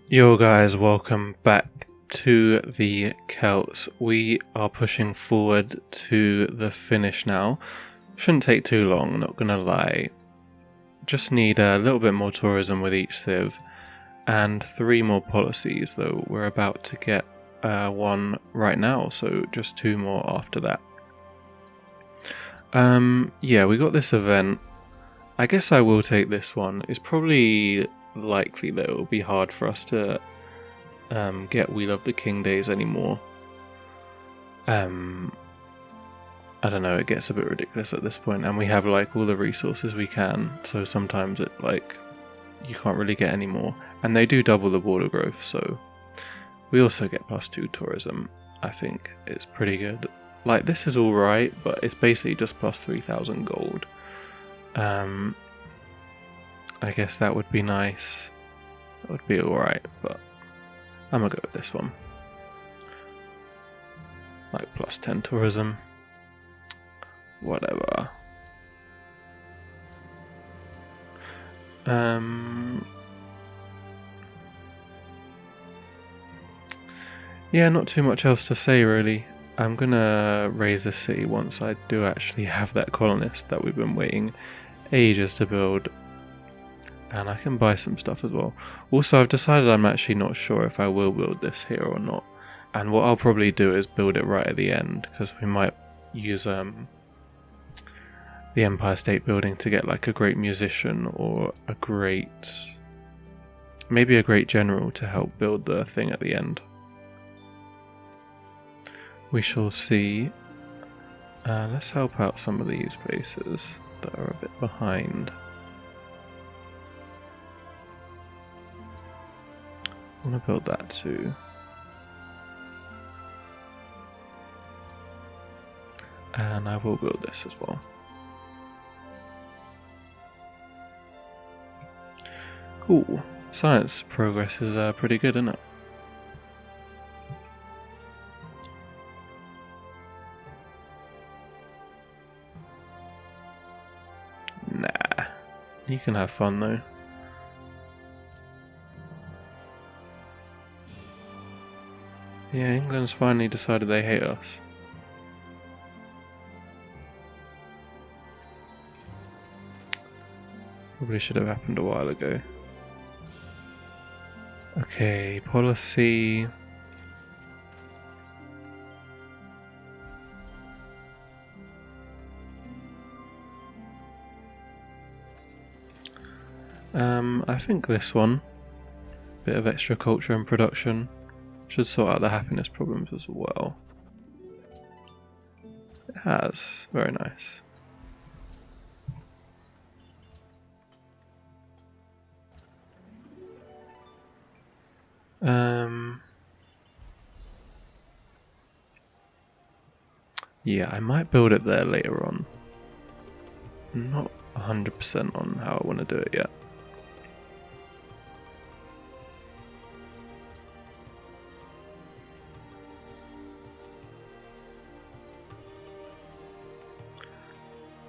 Yo guys, welcome back to the Celts. We are pushing forward to the finish now. Shouldn't take too long, not gonna lie. Just need a little bit more tourism with each civ and 3 more policies, though we're about to get one right now, so just 2 more after that. Yeah, we got this event. I guess I will take this one. It's probably likely that it will be hard for us to get We Love the King days anymore. I don't know, it gets a bit ridiculous at this point, and we have like all the resources we can, so sometimes it you can't really get any more. And they do double the border growth, so we also get +2 tourism. I think it's pretty good. Like, this is alright, but it's basically just plus 3,000 gold. I guess that would be nice. That would be alright, but I'm gonna go with this one. Like +10 tourism. Whatever. Yeah, not too much else to say really. I'm gonna raise the city once I do actually have that colonist that we've been waiting ages to build. And I can buy some stuff as well. Also, I've decided I'm actually not sure if I will build this here or not. And what I'll probably do is build it right at the end, because we might use the Empire State Building to get like a great musician or maybe a great general to help build the thing at the end. We shall see. Let's help out some of these bases that are a bit behind. I want to build that too. And I will build this as well. Cool. Science progress is pretty good, isn't it? Nah. You can have fun though. Yeah, England's finally decided they hate us. Probably should have happened a while ago. Okay, policy. I think this one. Bit of extra culture and production. Should sort out the happiness problems as well. It has. Very nice. Yeah, I might build it there later on. Not 100% on how I want to do it yet.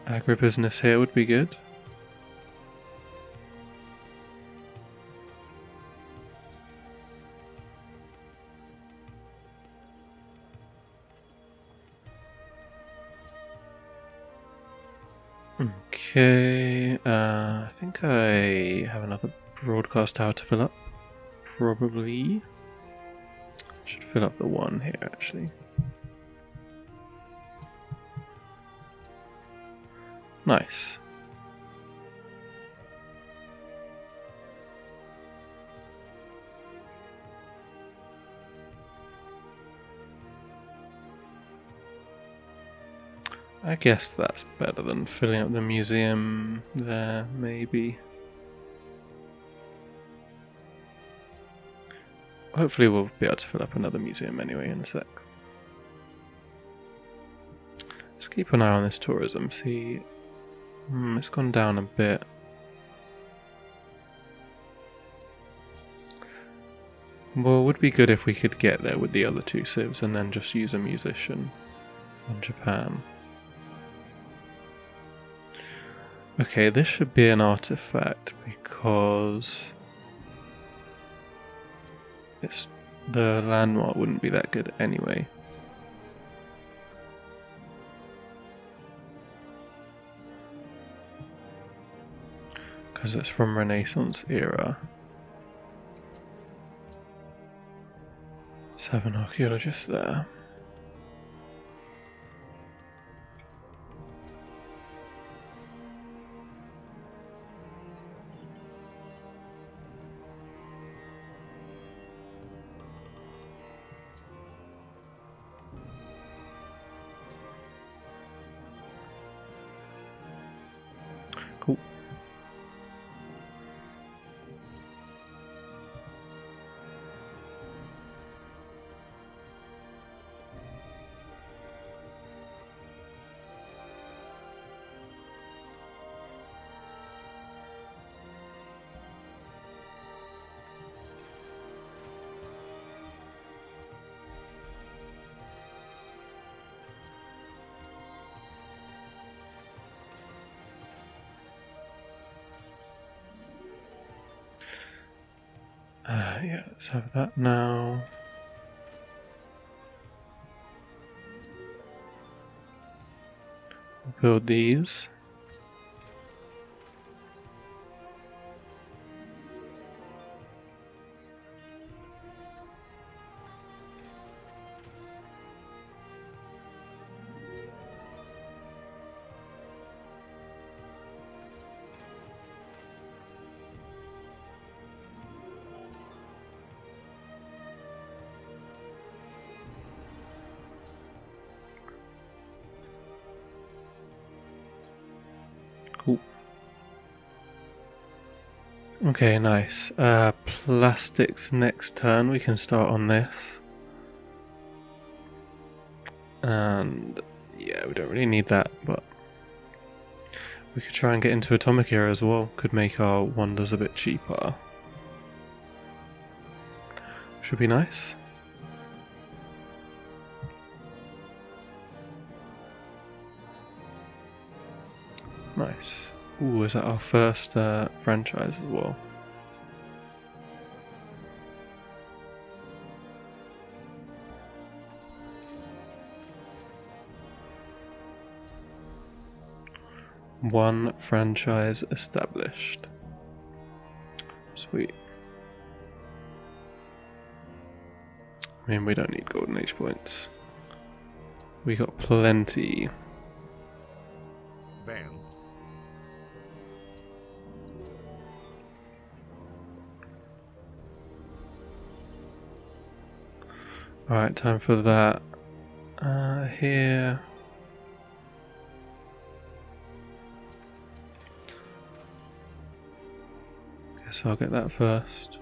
Agribusiness here would be good. Okay, I think I have another broadcast tower to fill up. Probably. Should fill up the one here actually. Nice. I guess that's better than filling up the museum there, maybe. Hopefully we'll be able to fill up another museum anyway in a sec. Let's keep an eye on this tourism, see. It's gone down a bit. Well, it would be good if we could get there with the other 2 civs and then just use a musician on Japan. Okay, this should be an artifact because the landmark wouldn't be that good anyway. Because it's from Renaissance era. 7 archaeologists there. Cool. Yeah, let's have that now. We'll build these. Cool. Okay, nice. Plastics next turn. We can start on this. And yeah, we don't really need that, but we could try and get into Atomic Era as well. Could make our wonders a bit cheaper. Should be nice. Nice. Ooh, is that our first franchise as well? One franchise established. Sweet. I mean, we don't need Golden Age points. We got plenty. Bam. Alright, time for that. Here. Guess I'll get that first.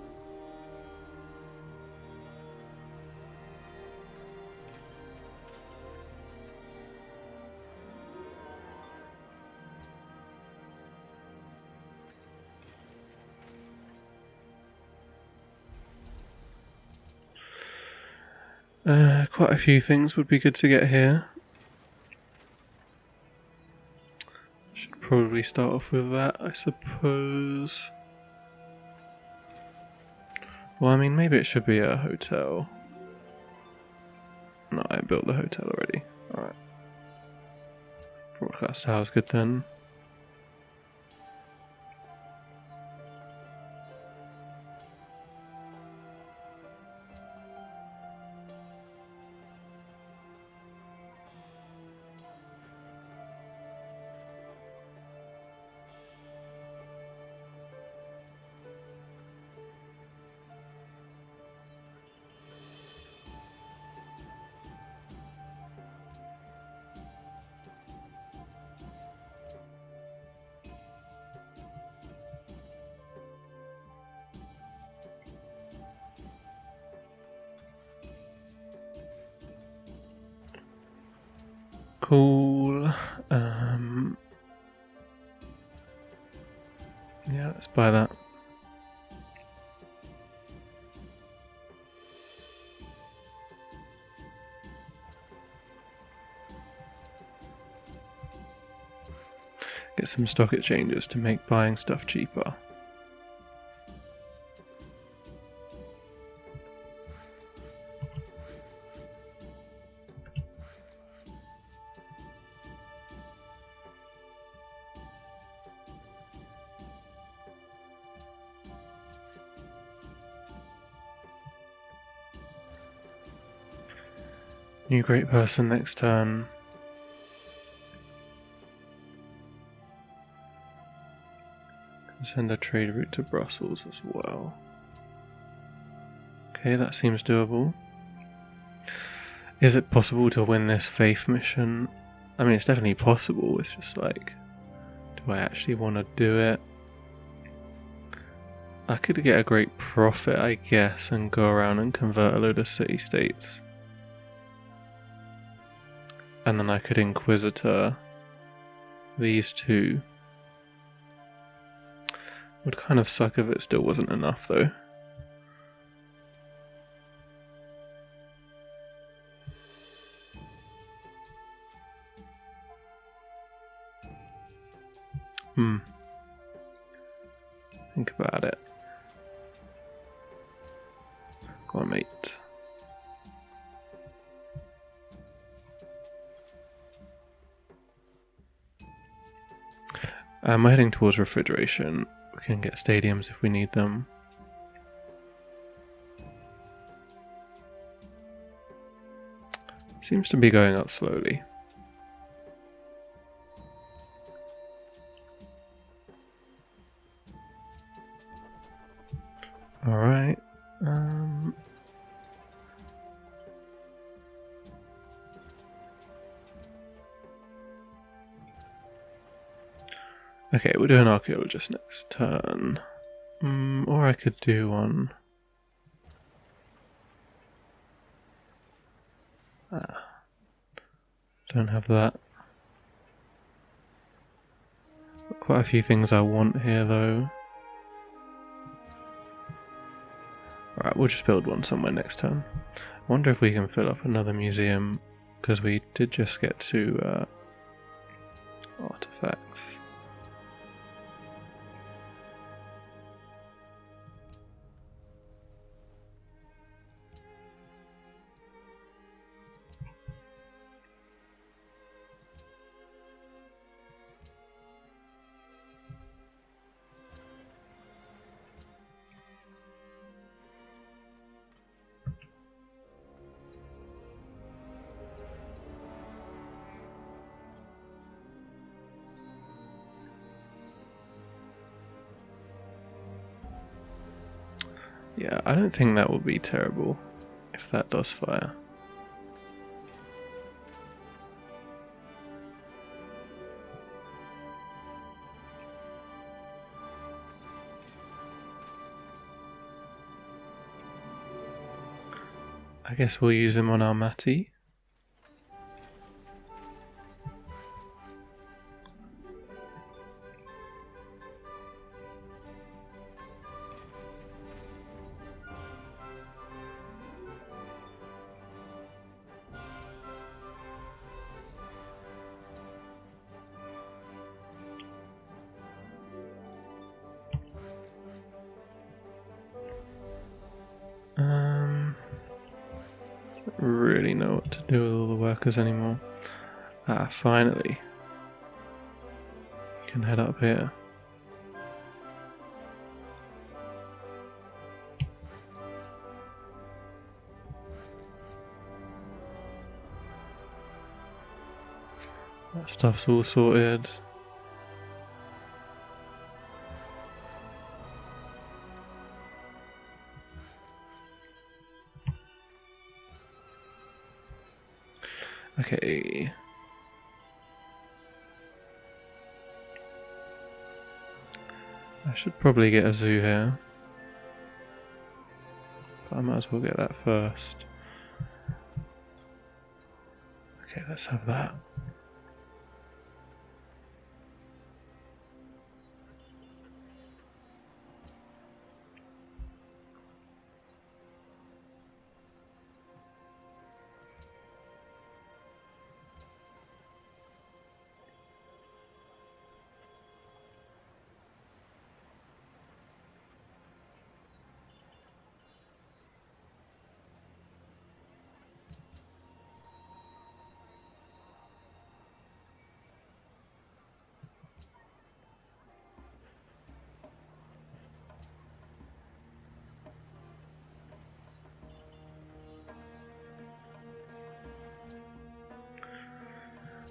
Quite a few things would be good to get here. Should probably start off with that, I suppose. Well, I mean, maybe it should be a hotel. No, I built the hotel already. Alright. Broadcast tower's good then. Cool. Yeah, let's buy that. Get some stock exchanges to make buying stuff cheaper. New great person next turn. Can send a trade route to Brussels as well. Okay, that seems doable. Is it possible to win this faith mission? I mean, it's definitely possible. It's just like, do I actually want to do it? I could get a great profit, I guess, and go around and convert a load of city-states. And then I could Inquisitor these two. Would kind of suck if it still wasn't enough, though. Think about it. Go on, mate. We're heading towards refrigeration. We can get stadiums if we need them. Seems to be going up slowly. Alright. Okay, we'll do an archaeologist next turn. Or I could do one. Don't have that. Got quite a few things I want here, though. Alright, we'll just build one somewhere next turn. I wonder if we can fill up another museum, because we did just get to artifacts. Yeah, I don't think that would be terrible if that does fire. I guess we'll use him on our Matty. Really know what to do with all the workers anymore. Ah, finally. You can head up here. That stuff's all sorted. Okay. I should probably get a zoo here. But I might as well get that first. Okay, let's have that.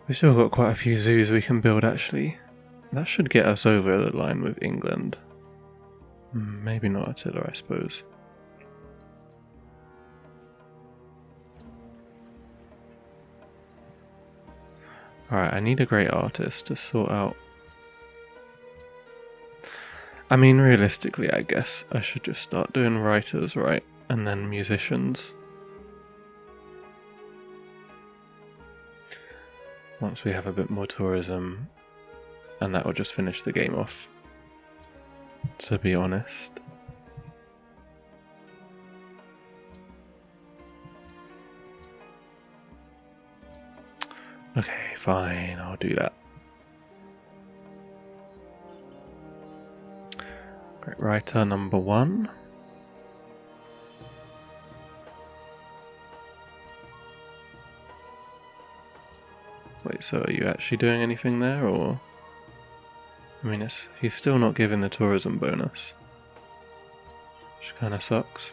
We've still got quite a few zoos we can build actually. That should get us over the line with England. Maybe not Attila, I suppose. Alright, I need a great artist to sort out. I mean, realistically, I guess I should just start doing writers, right? And then musicians. Once we have a bit more tourism, and that will just finish the game off, to be honest. Okay, fine, I'll do that. Great writer number 1. Wait, so are you actually doing anything there, or? I mean, he's still not giving the tourism bonus, which kind of sucks.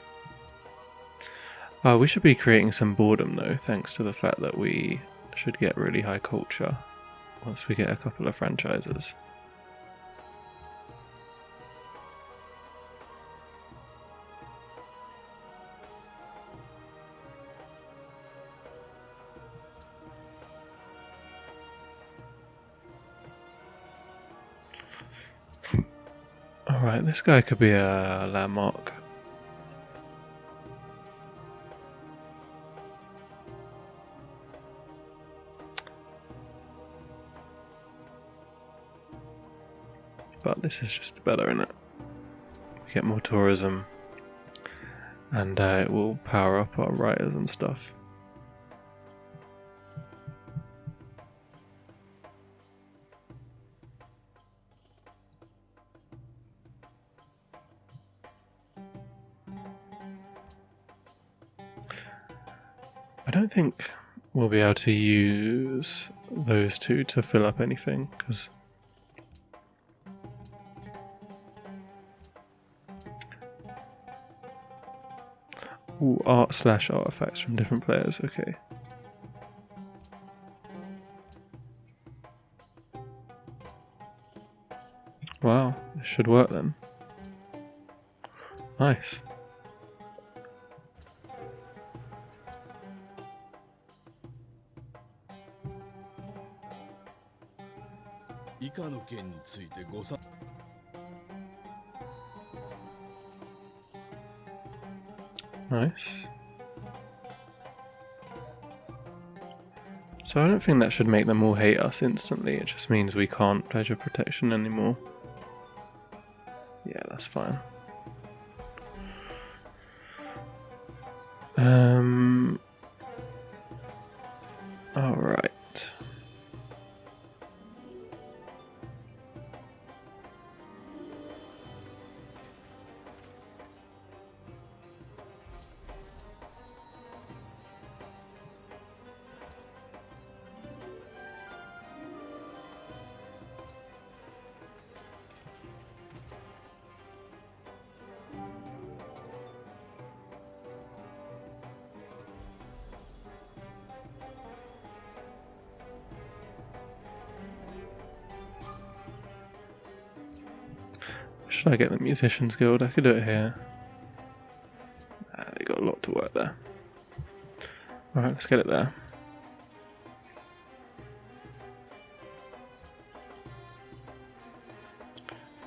Oh, we should be creating some boredom though, thanks to the fact that we should get really high culture once we get a couple of franchises. Alright, this guy could be a landmark. But this is just better, innit? We get more tourism, and it will power up our writers and stuff. I don't think we'll be able to use those two to fill up anything, because art/artifacts from different players, okay. Wow, this should work then. Nice. Nice. So I don't think that should make them all hate us instantly, it just means we can't pledge a protection anymore. Yeah, that's fine. Alright. Should I get the Musicians Guild? I could do it here. They got a lot to work there. Alright, let's get it there.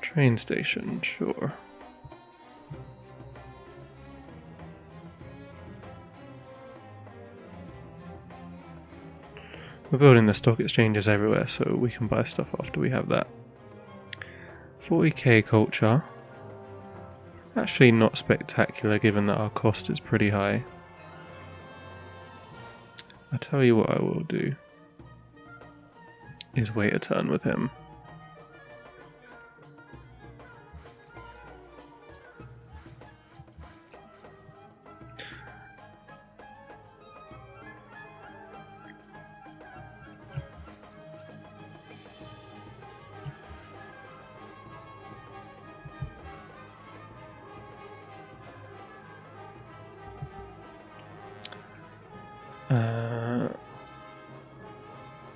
Train station, sure. We're building the stock exchanges everywhere, so we can buy stuff after we have that. 40k culture. Actually not spectacular given that our cost is pretty high. I tell you what I will do is wait a turn with him.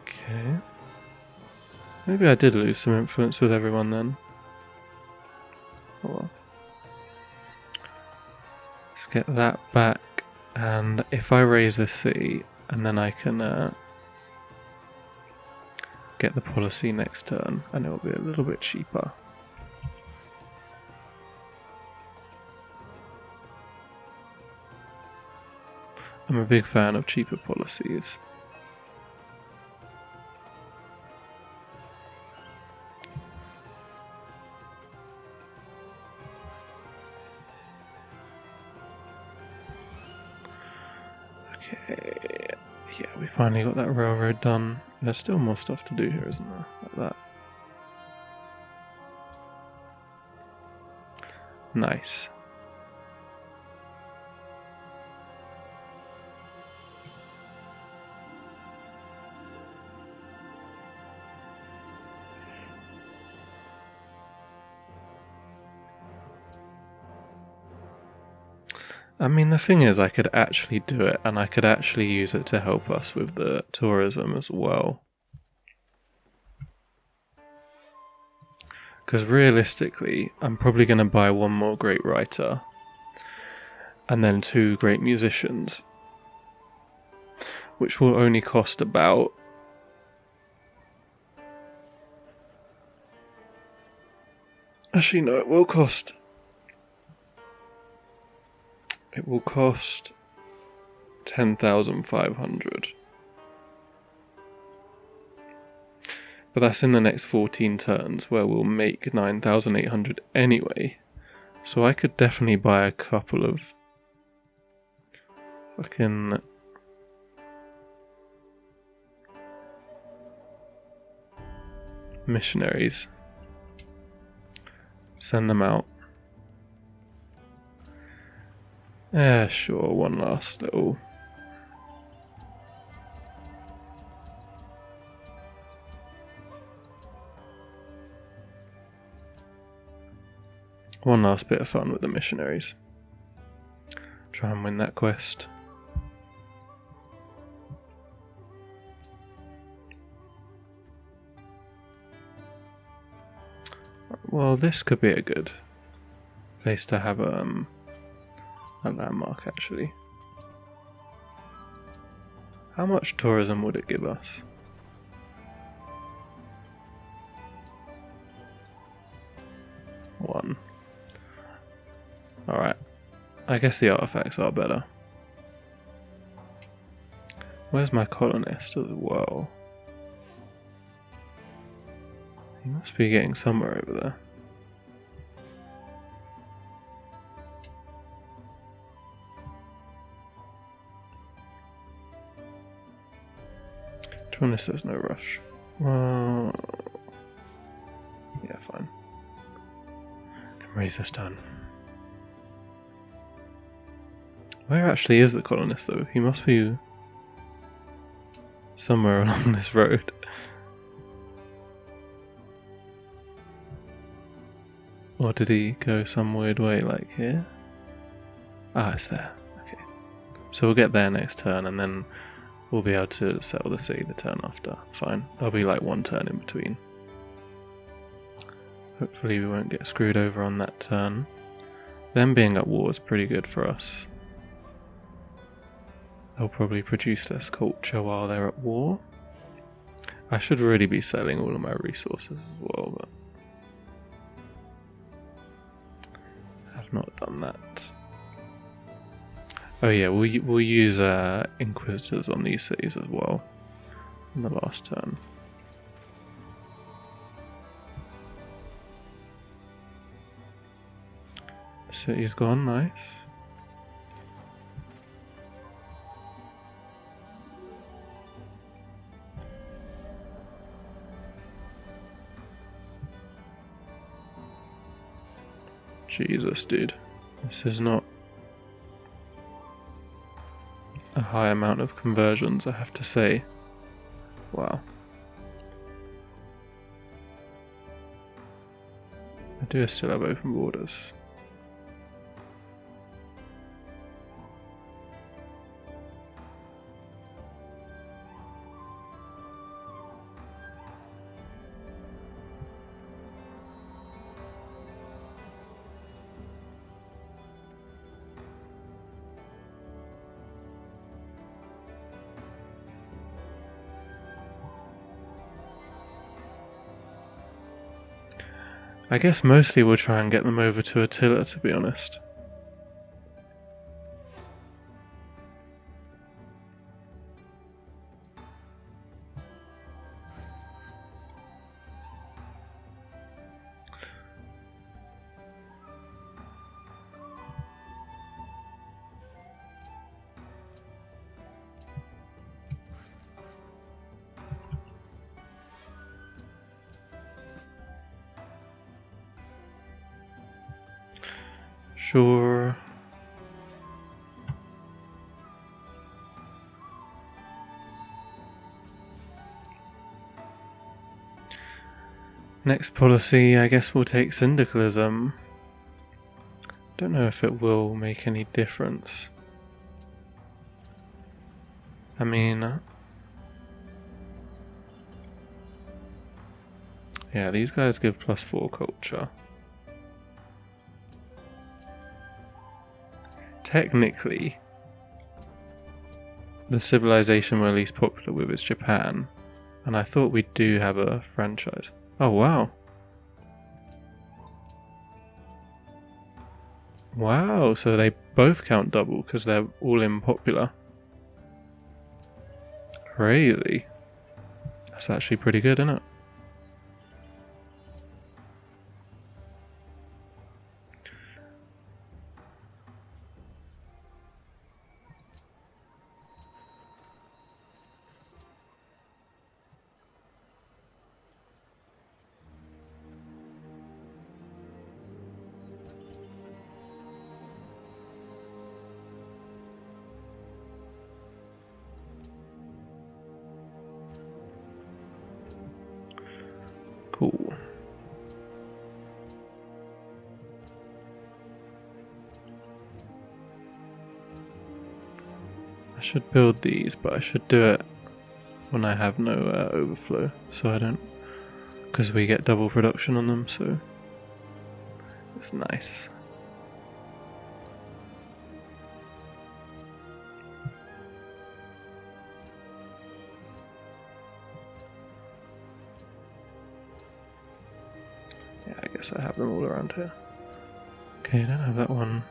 Okay. Maybe I did lose some influence with everyone then. Oh well. Let's get that back, and if I raise this city, and then I can get the policy next turn, and it'll be a little bit cheaper. I'm a big fan of cheaper policies. Okay, yeah, we finally got that railroad done. There's still more stuff to do here, isn't there? Like that. Nice. I mean, the thing is, I could actually do it, and I could actually use it to help us with the tourism as well. Because realistically, I'm probably going to buy one more great writer, and then 2 great musicians, which will only cost about... Actually, no, it will cost... It will cost 10,500. But that's in the next 14 turns, where we'll make 9,800 anyway. So I could definitely buy a couple of fucking missionaries. Send them out. Yeah, sure, one last little... One last bit of fun with the missionaries. Try and win that quest. Well, this could be a good place to have a landmark, actually. How much tourism would it give us? One. Alright. I guess the artifacts are better. Where's my colonist as well? He must be getting somewhere over there. To be honest, there's no rush. Well, yeah, fine. Can raise this down. Where actually is the colonist, though? He must be somewhere along this road. Or did he go some weird way, like here? Ah, it's there. Okay. So we'll get there next turn, and then we'll be able to settle the city the turn after. Fine. There'll be like one turn in between. Hopefully we won't get screwed over on that turn. Them being at war is pretty good for us. They'll probably produce less culture while they're at war. I should really be selling all of my resources as well, but I have not done that. Oh yeah, we'll use Inquisitors on these cities as well in the last turn. The city's gone, nice. Jesus, dude. This is not a high amount of conversions, I have to say. Wow. I do still have open borders. I guess mostly we'll try and get them over to Attila, to be honest. Sure. Next policy, I guess we'll take syndicalism. Don't know if it will make any difference. I mean, yeah, these guys give +4 culture. Technically, the civilization we're least popular with is Japan, and I thought we do have a franchise. Oh wow. Wow, so they both count double because they're all unpopular. Crazy. That's actually pretty good, isn't it? Cool. I should build these, but I should do it when I have no overflow, so I don't, because we get double production on them, so it's nice. Yeah, I guess I have them all around here. Okay, I don't have that one.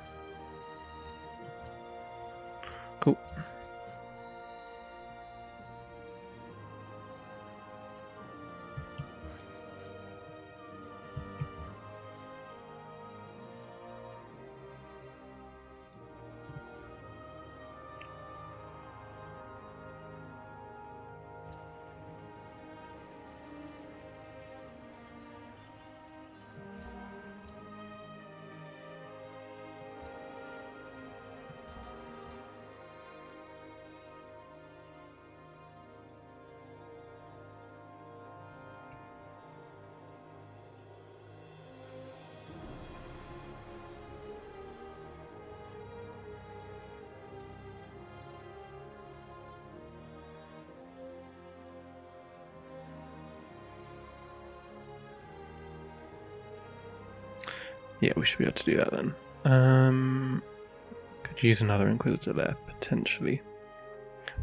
Cool. Yeah, we should be able to do that then. Could use another Inquisitor there, potentially.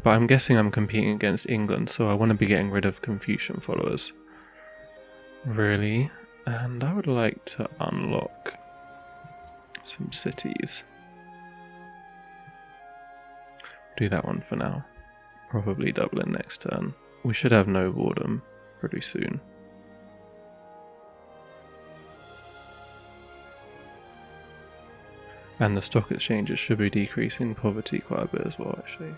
But I'm guessing I'm competing against England, so I want to be getting rid of Confucian followers. Really. And I would like to unlock some cities. Do that one for now. Probably double in next turn. We should have no boredom pretty soon. And the stock exchanges should be decreasing poverty quite a bit as well, actually.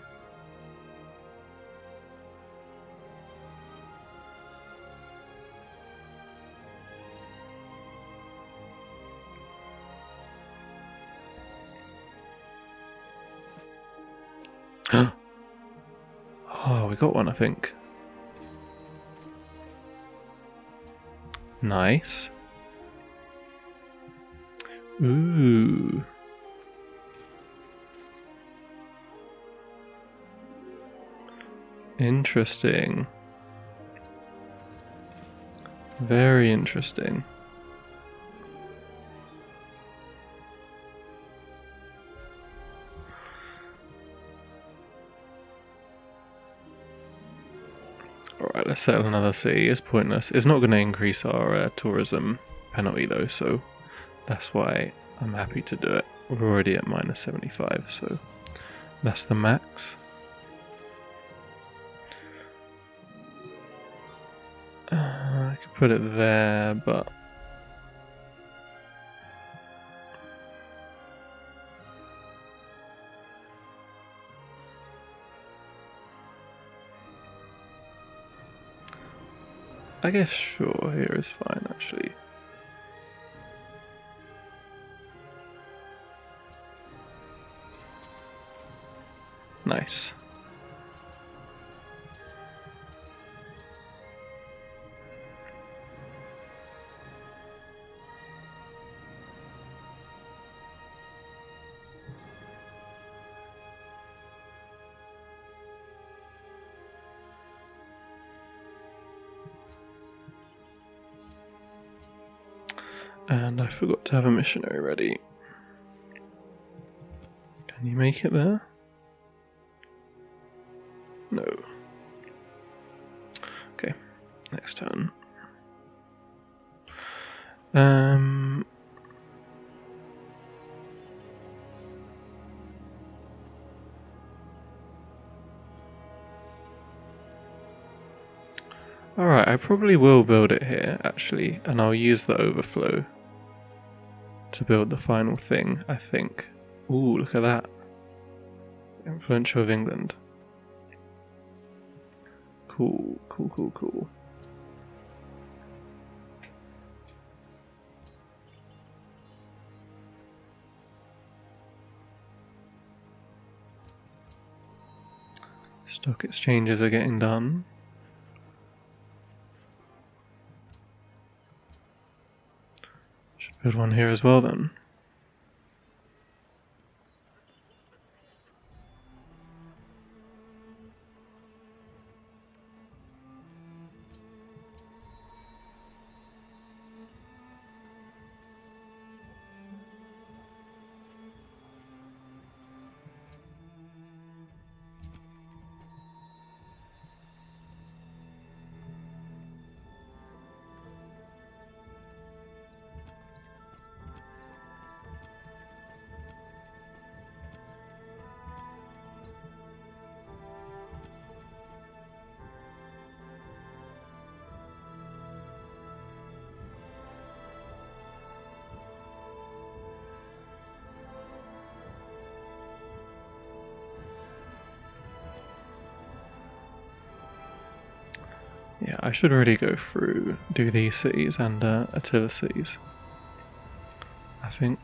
Oh, we got one, I think. Nice. Ooh. Interesting. Very interesting. Alright, let's settle another city. It's pointless. It's not going to increase our tourism penalty though, so that's why I'm happy to do it. We're already at minus 75, so that's the max. I could put it there, but I guess sure, here is fine actually. Nice. And I forgot to have a missionary ready. Can you make it there? No. Okay, next turn. Alright, I probably will build it here, actually, and I'll use the overflow to build the final thing, I think. Ooh, look at that. Influential of England. Cool, cool, cool, cool. Stock exchanges are getting done. Should build one here as well then. Yeah, I should really go through, do these cities and Attila cities, I think.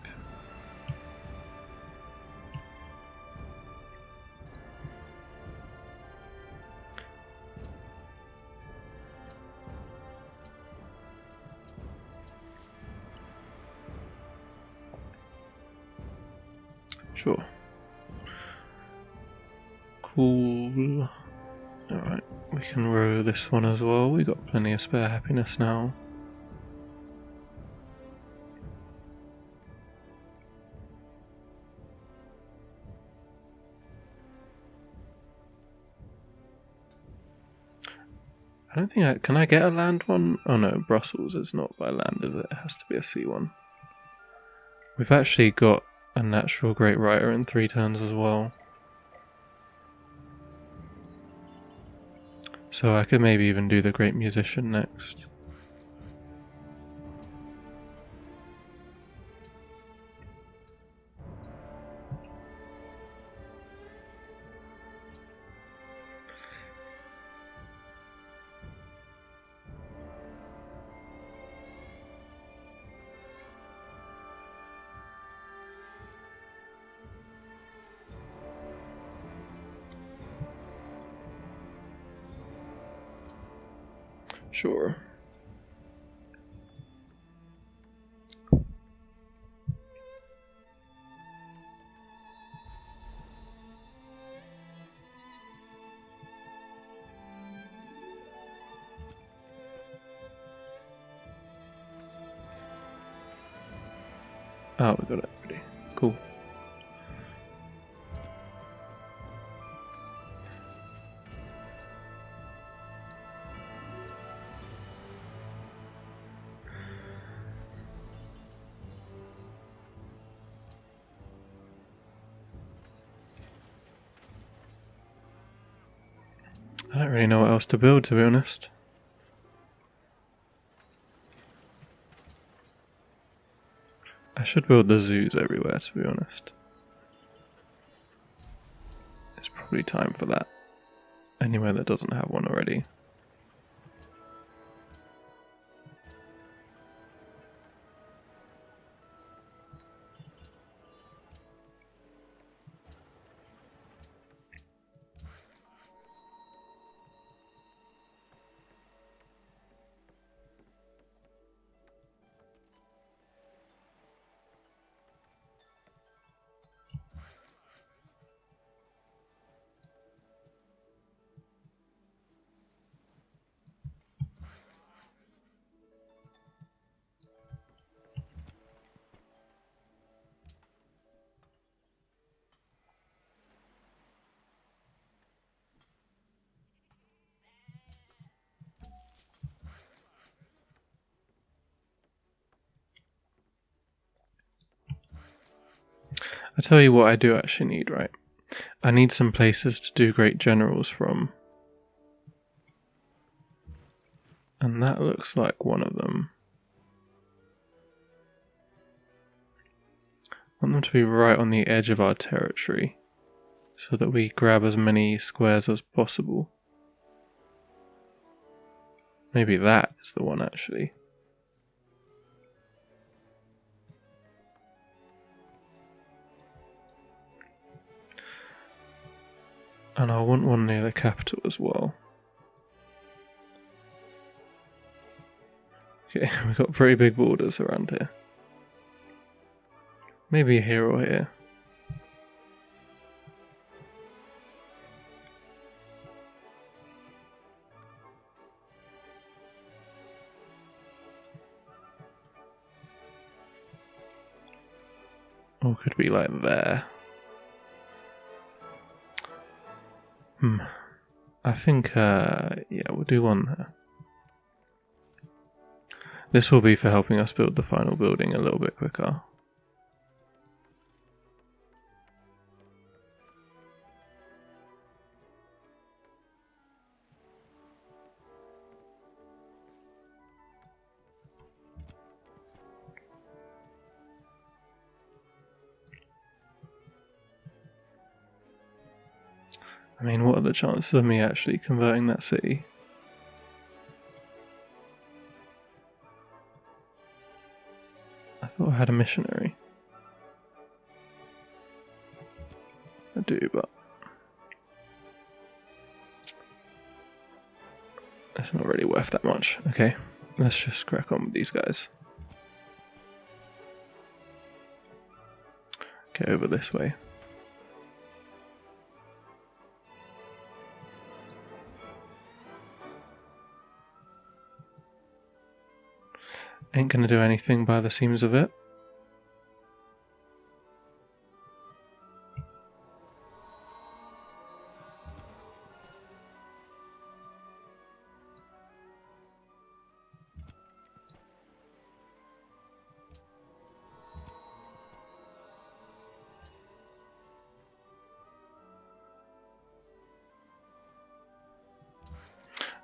Sure. Cool. Alright, we can row this one as well. We got plenty of spare happiness now. I don't think can I get a land one? Oh no, Brussels is not by land, is it? It has to be a sea one. We've actually got a natural great writer in 3 turns as well. So I could maybe even do the great musician next. Sure. Oh, we got it ready. Cool. really know what else to build, to be honest. I should build the zoos everywhere, to be honest. It's probably time for that. Anywhere that doesn't have one already. I tell you what I do actually need, right? I need some places to do great generals from. And that looks like one of them. I want them to be right on the edge of our territory, so that we grab as many squares as possible. Maybe that is the one, actually. And I want one near the capital as well. Okay, we've got pretty big borders around here. Maybe here or here. Or could be like there. I think, yeah, we'll do one there. This will be for helping us build the final building a little bit quicker. I mean, what are the chances of me actually converting that city? I thought I had a missionary. I do, but it's not really worth that much. Okay, let's just crack on with these guys. Get over this way. Ain't gonna do anything by the seams of it.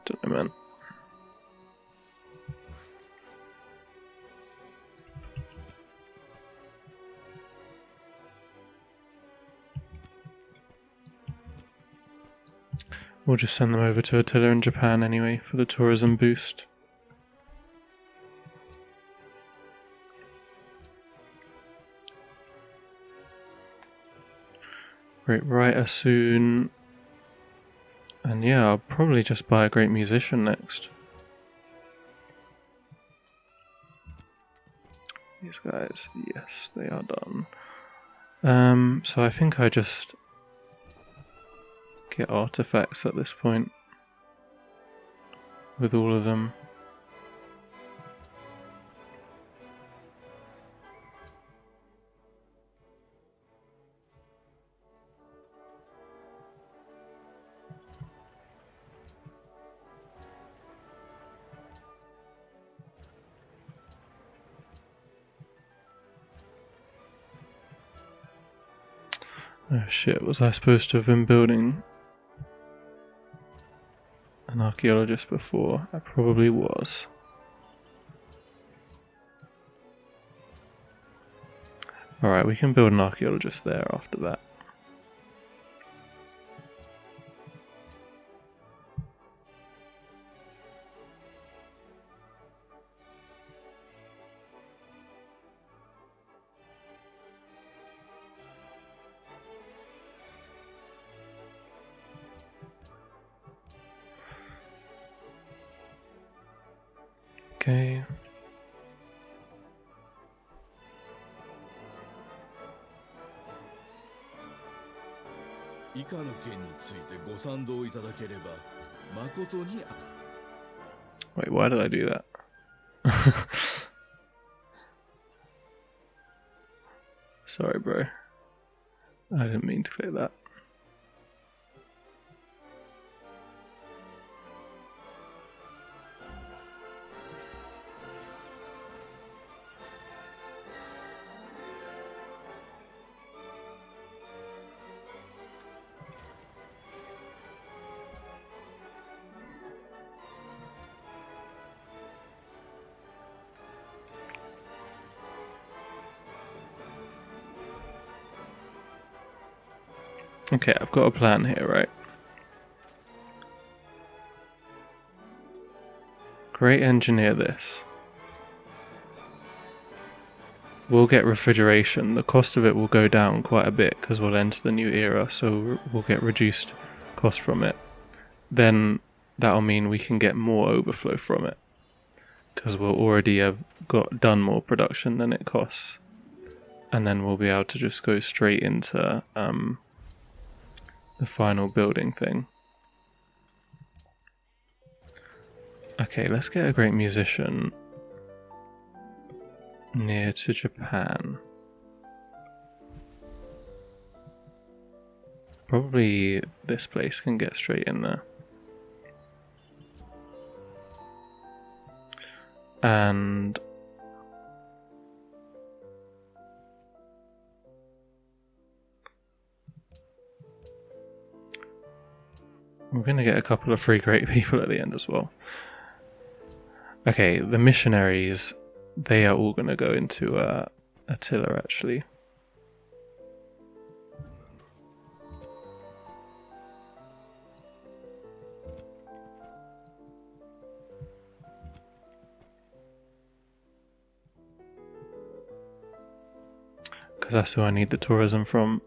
Don't know, man. We'll just send them over to Attila in Japan anyway for the tourism boost. Great writer soon. And yeah, I'll probably just buy a great musician next. These guys, yes, they are done. So I think I just get artifacts at this point with all of them. Oh shit, was I supposed to have been building? an archaeologist before. I probably was. Alright, we can build an archaeologist there after that. Okay. 以下の件についてご賛同いただければ誠に。 Wait, why did I do that? Sorry, bro. I didn't mean to click that. Okay, I've got a plan here, right? Great engineer this. We'll get refrigeration. The cost of it will go down quite a bit because we'll enter the new era, so we'll get reduced cost from it. Then that'll mean we can get more overflow from it because we'll already have done more production than it costs. And then we'll be able to just go straight into the final building thing. Okay, let's get a great musician near to Japan. Probably this place can get straight in there. And we're going to get a couple of free great people at the end as well. Okay, the missionaries, they are all going to go into Attila actually. Because that's who I need the tourism from.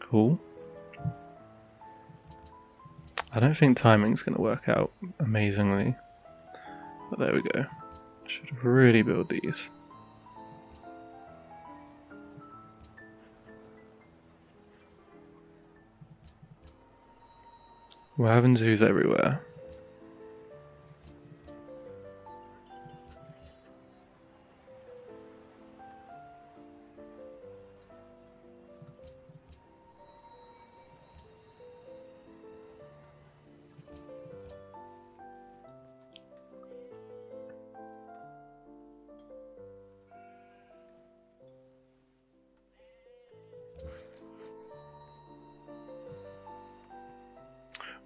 Cool. I don't think timing's going to work out amazingly. But there we go. Should really build these. We're having zoos everywhere.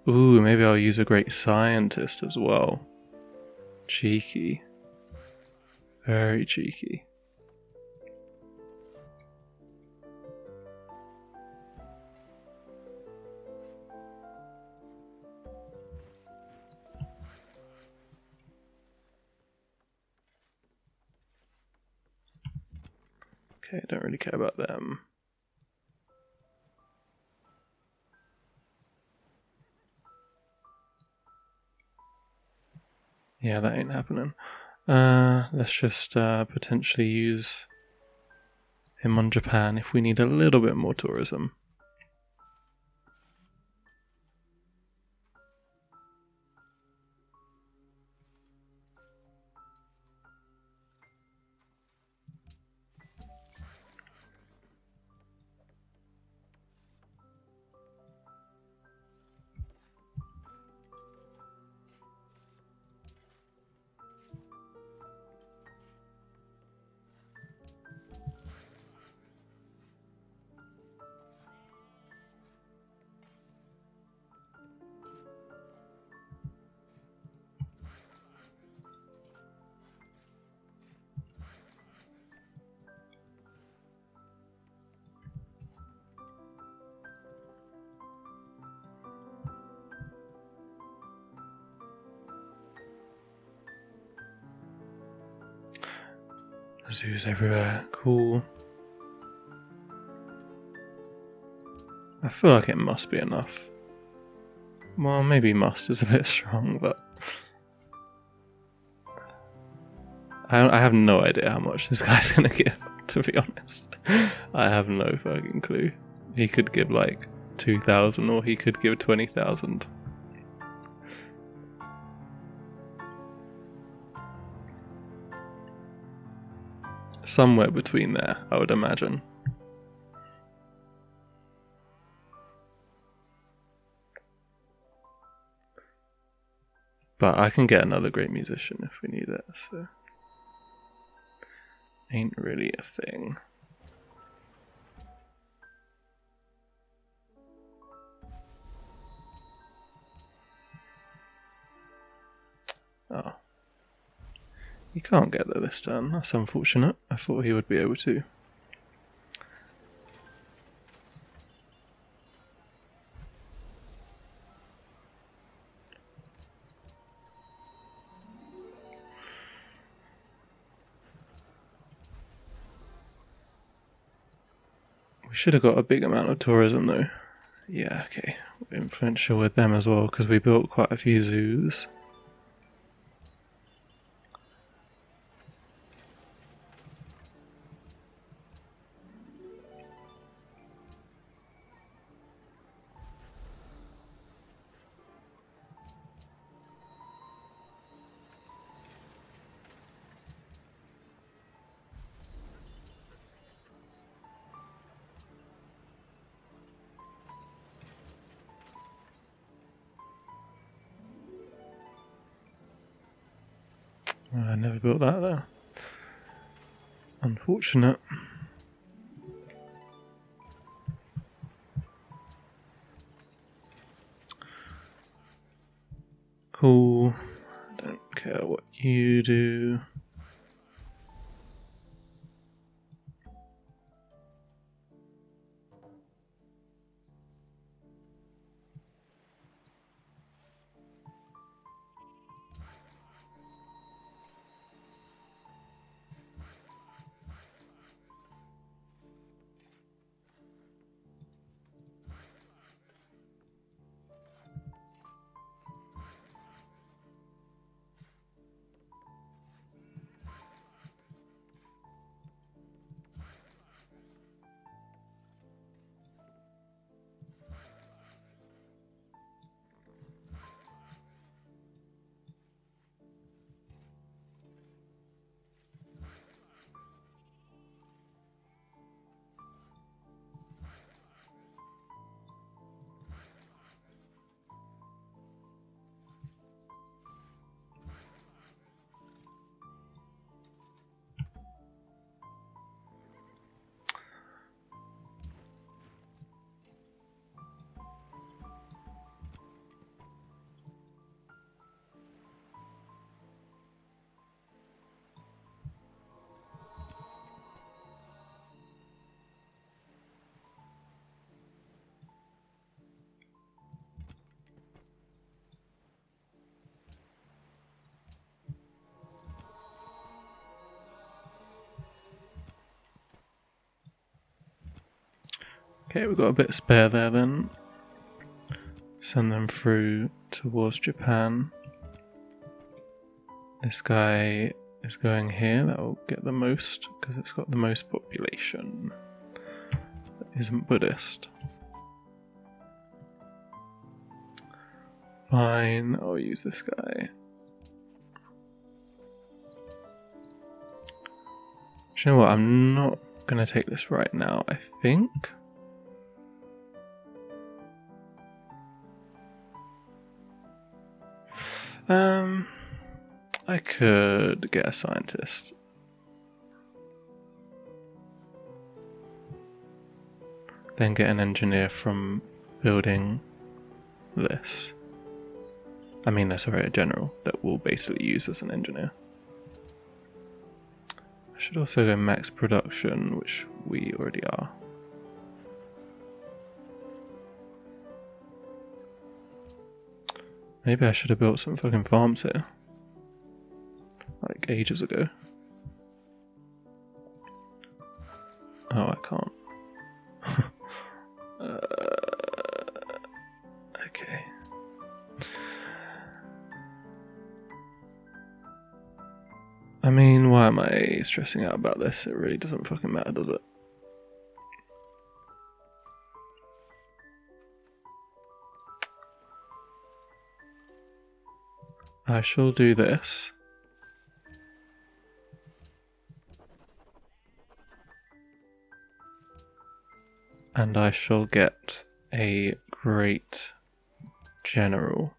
Ooh, maybe I'll use a great scientist as well. Cheeky. Very cheeky. Okay, don't really care about them. Yeah, that ain't happening. Let's just potentially use him on Japan if we need a little bit more tourism. Zoos everywhere. Cool. I feel like it must be enough. Well, maybe must is a bit strong, but I have no idea how much this guy's gonna give, to be honest. I have no fucking clue. He could give like 2,000 or he could give 20,000. Somewhere between there, I would imagine. But I can get another great musician if we need it, so ain't really a thing. Oh. He can't get there this turn, that's unfortunate. I thought he would be able to. We should have got a big amount of tourism though. Yeah, okay. We're influential with them as well because we built quite a few zoos. I never built that there. Unfortunate. Cool. I don't care what you do. Okay, we've got a bit spare there then. Send them through towards Japan. This guy is going here, that will get the most, because it's got the most population. That isn't Buddhist. Fine, I'll use this guy. Do you know what, I'm not going to take this right now, I think. I could get a scientist. Then get an engineer from building this. I mean, sorry, a general that will basically use as an engineer. I should also go max production, which we already are. Maybe I should have built some fucking farms here. Like ages ago. I mean, why am I stressing out about this? It really doesn't fucking matter, does it? I shall do this. And I shall get a great general.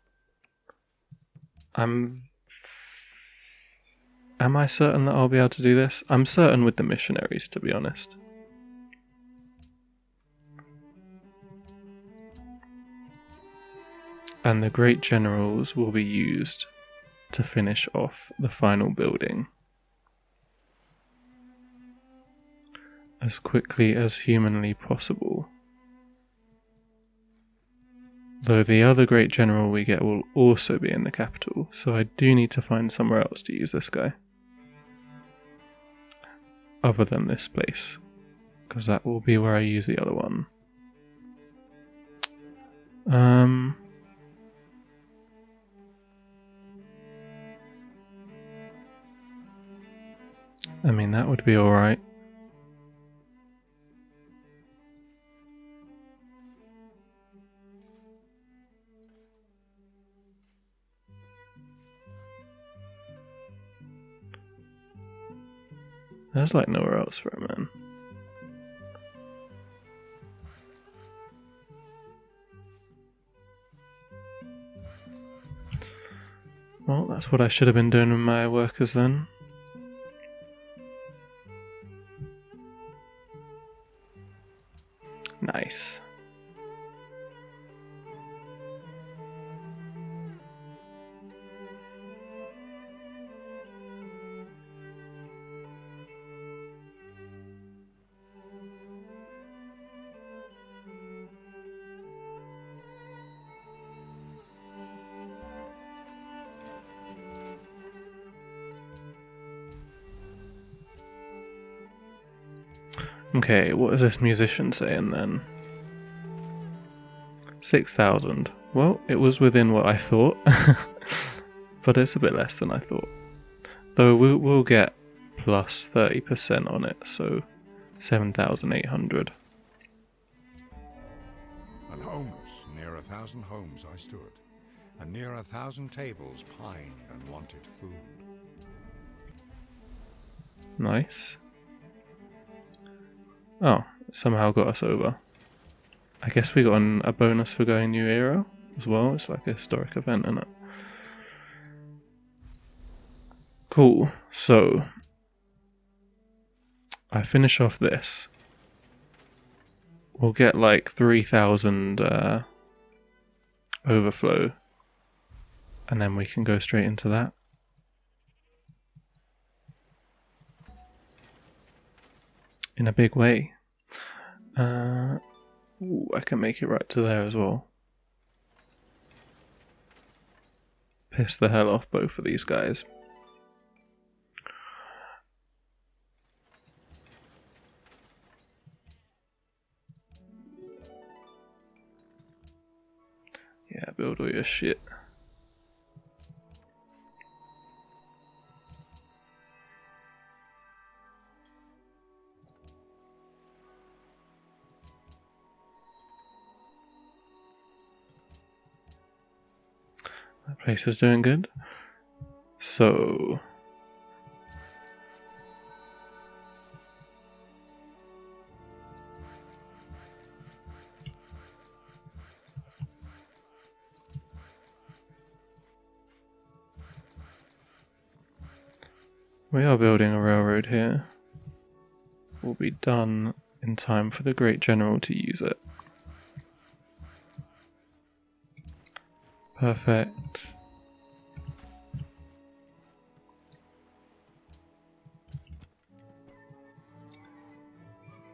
Am I certain that I'll be able to do this? I'm certain with the missionaries, to be honest. And the great generals will be used to finish off the final building as quickly as humanly possible. Though the other great general we get will also be in the capital, so I do need to find somewhere else to use this guy. Other than this place, because that will be where I use the other one. I mean, that would be alright. There's like nowhere else for it, man. Well, that's what I should have been doing with my workers then. Nice. Okay, what is this musician saying then? 6,000. Well, it was within what I thought, but it's a bit less than I thought. Though we'll get plus 30% on it, so 7,800. And homeless, near 1,000 homes I stood, and near 1,000 tables pined and wanted food. Nice. Oh, somehow got us over. I guess we got a bonus for going New Era as well. It's like a historic event, isn't it? Cool. So, I finish off this. We'll get like 3,000 overflow. And then we can go straight into that. In a big way. Ooh, I can make it right to there as well. Piss the hell off both of these guys. Yeah, build all your shit. That place is doing good. So we are building a railroad here. We'll be done in time for the Great General to use it. Perfect.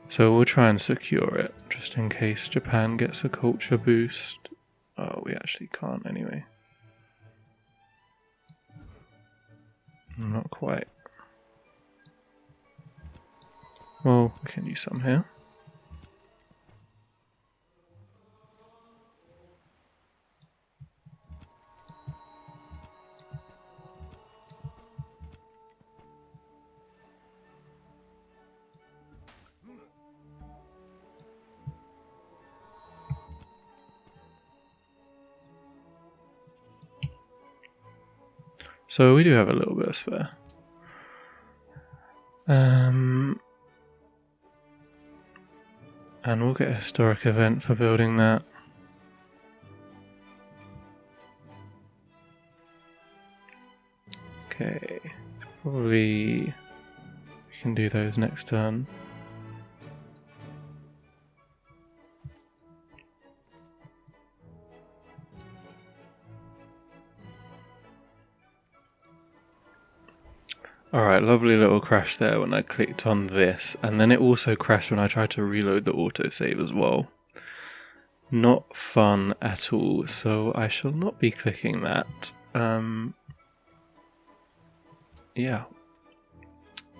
So we'll try and secure it, just in case Japan gets a culture boost. Oh, we actually can't anyway. Not quite. Well, we can use some here. So we do have a little bit of spare. And we'll get a historic event for building that. Okay, probably we can do those next turn. Alright, lovely little crash there when I clicked on this, and then it also crashed when I tried to reload the autosave as well. Not fun at all, so I shall not be clicking that. Yeah.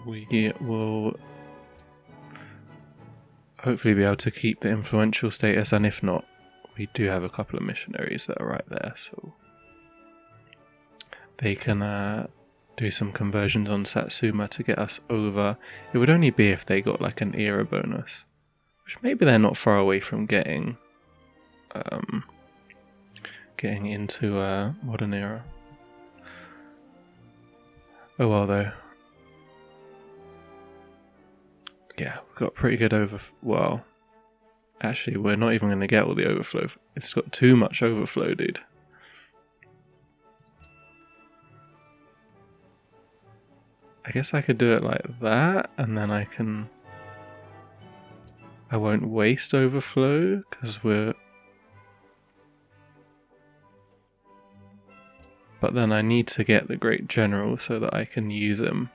We will hopefully be able to keep the influential status, and if not, we do have a couple of missionaries that are right there, so they can do some conversions on Satsuma to get us over. It would only be if they got like an era bonus, which maybe they're not far away from getting into modern era. Oh well though. Yeah, we've got pretty good well, actually we're not even going to get all the overflow. It's got too much overflow, dude. I guess I could do it like that, and then I won't waste overflow, because but then I need to get the Great General so that I can use him.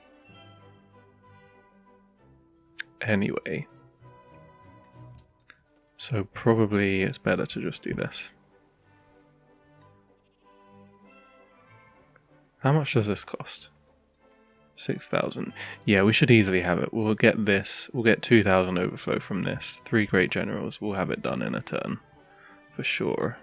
Anyway. So probably it's better to just do this. How much does this cost? 6,000. Yeah, we should easily have it. We'll get this. We'll get 2,000 overflow from this. 3 Great Generals. We'll have it done in a turn. For sure.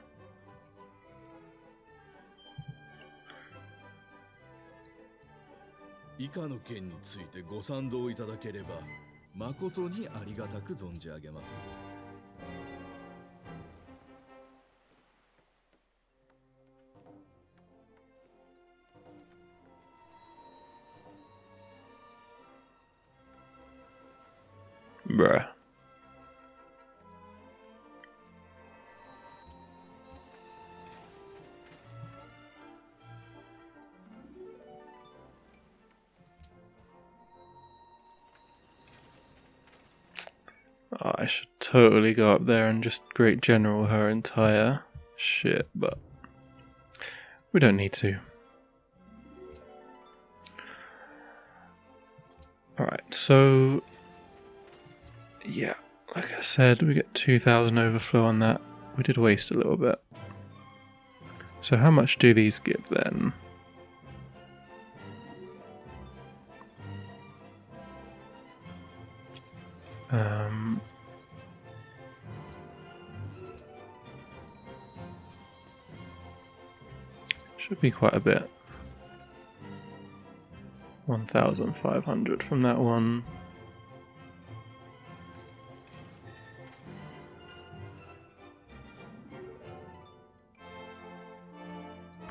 Bruh. Oh, I should totally go up there and just Great General her entire shit, but we don't need to. Alright, so yeah, like I said, we get 2,000 overflow on that. We did waste a little bit. So how much do these give then? Should be quite a bit. 1,500 from that one.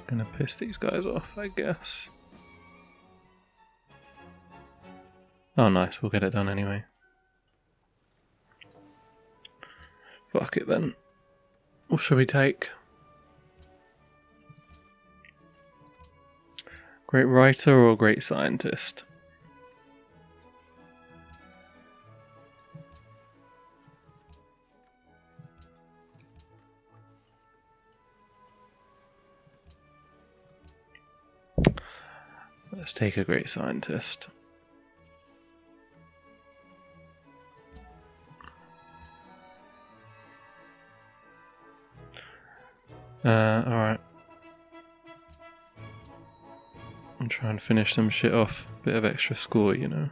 Gonna piss these guys off, I guess. Oh nice, we'll get it done anyway. Fuck it then. What should we take? Great writer or great scientist? Let's take a great scientist. Alright. I'm trying to finish some shit off. Bit of extra score, you know.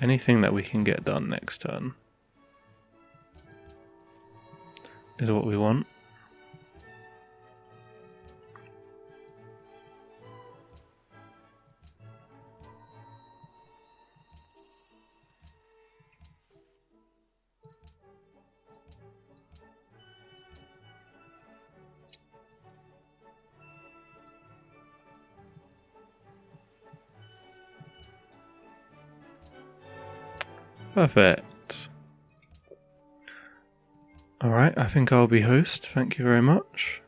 Anything that we can get done next turn. is what we want. Perfect. Alright, I think I'll be host. Thank you very much.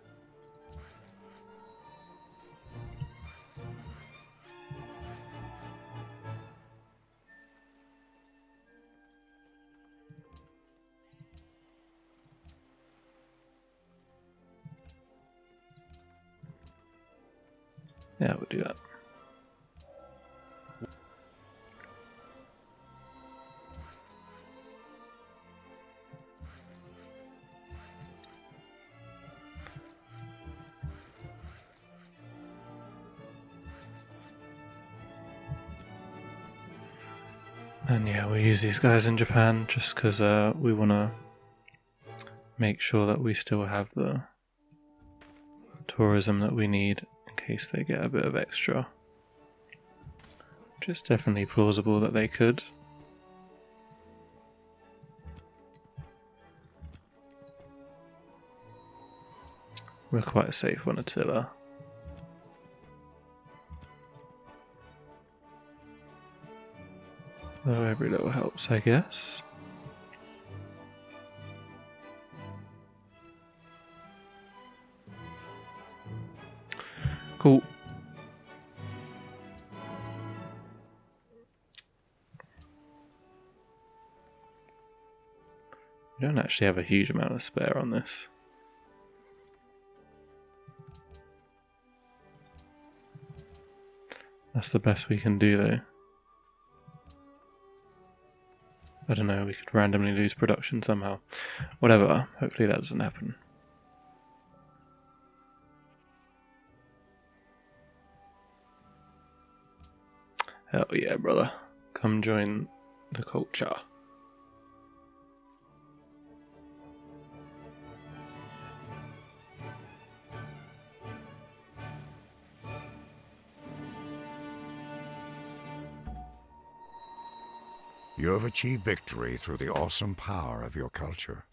Yeah, we'll do that. And yeah, we'll use these guys in Japan just because we want to make sure that we still have the tourism that we need in case they get a bit of extra. Which is definitely plausible that they could. We're quite safe on Attila. Though every little helps, I guess. Cool. We don't actually have a huge amount of spare on this. That's the best we can do though. I don't know, we could randomly lose production somehow. Whatever, hopefully that doesn't happen. Hell yeah, brother. Come join the culture. You have achieved victory through the awesome power of your culture.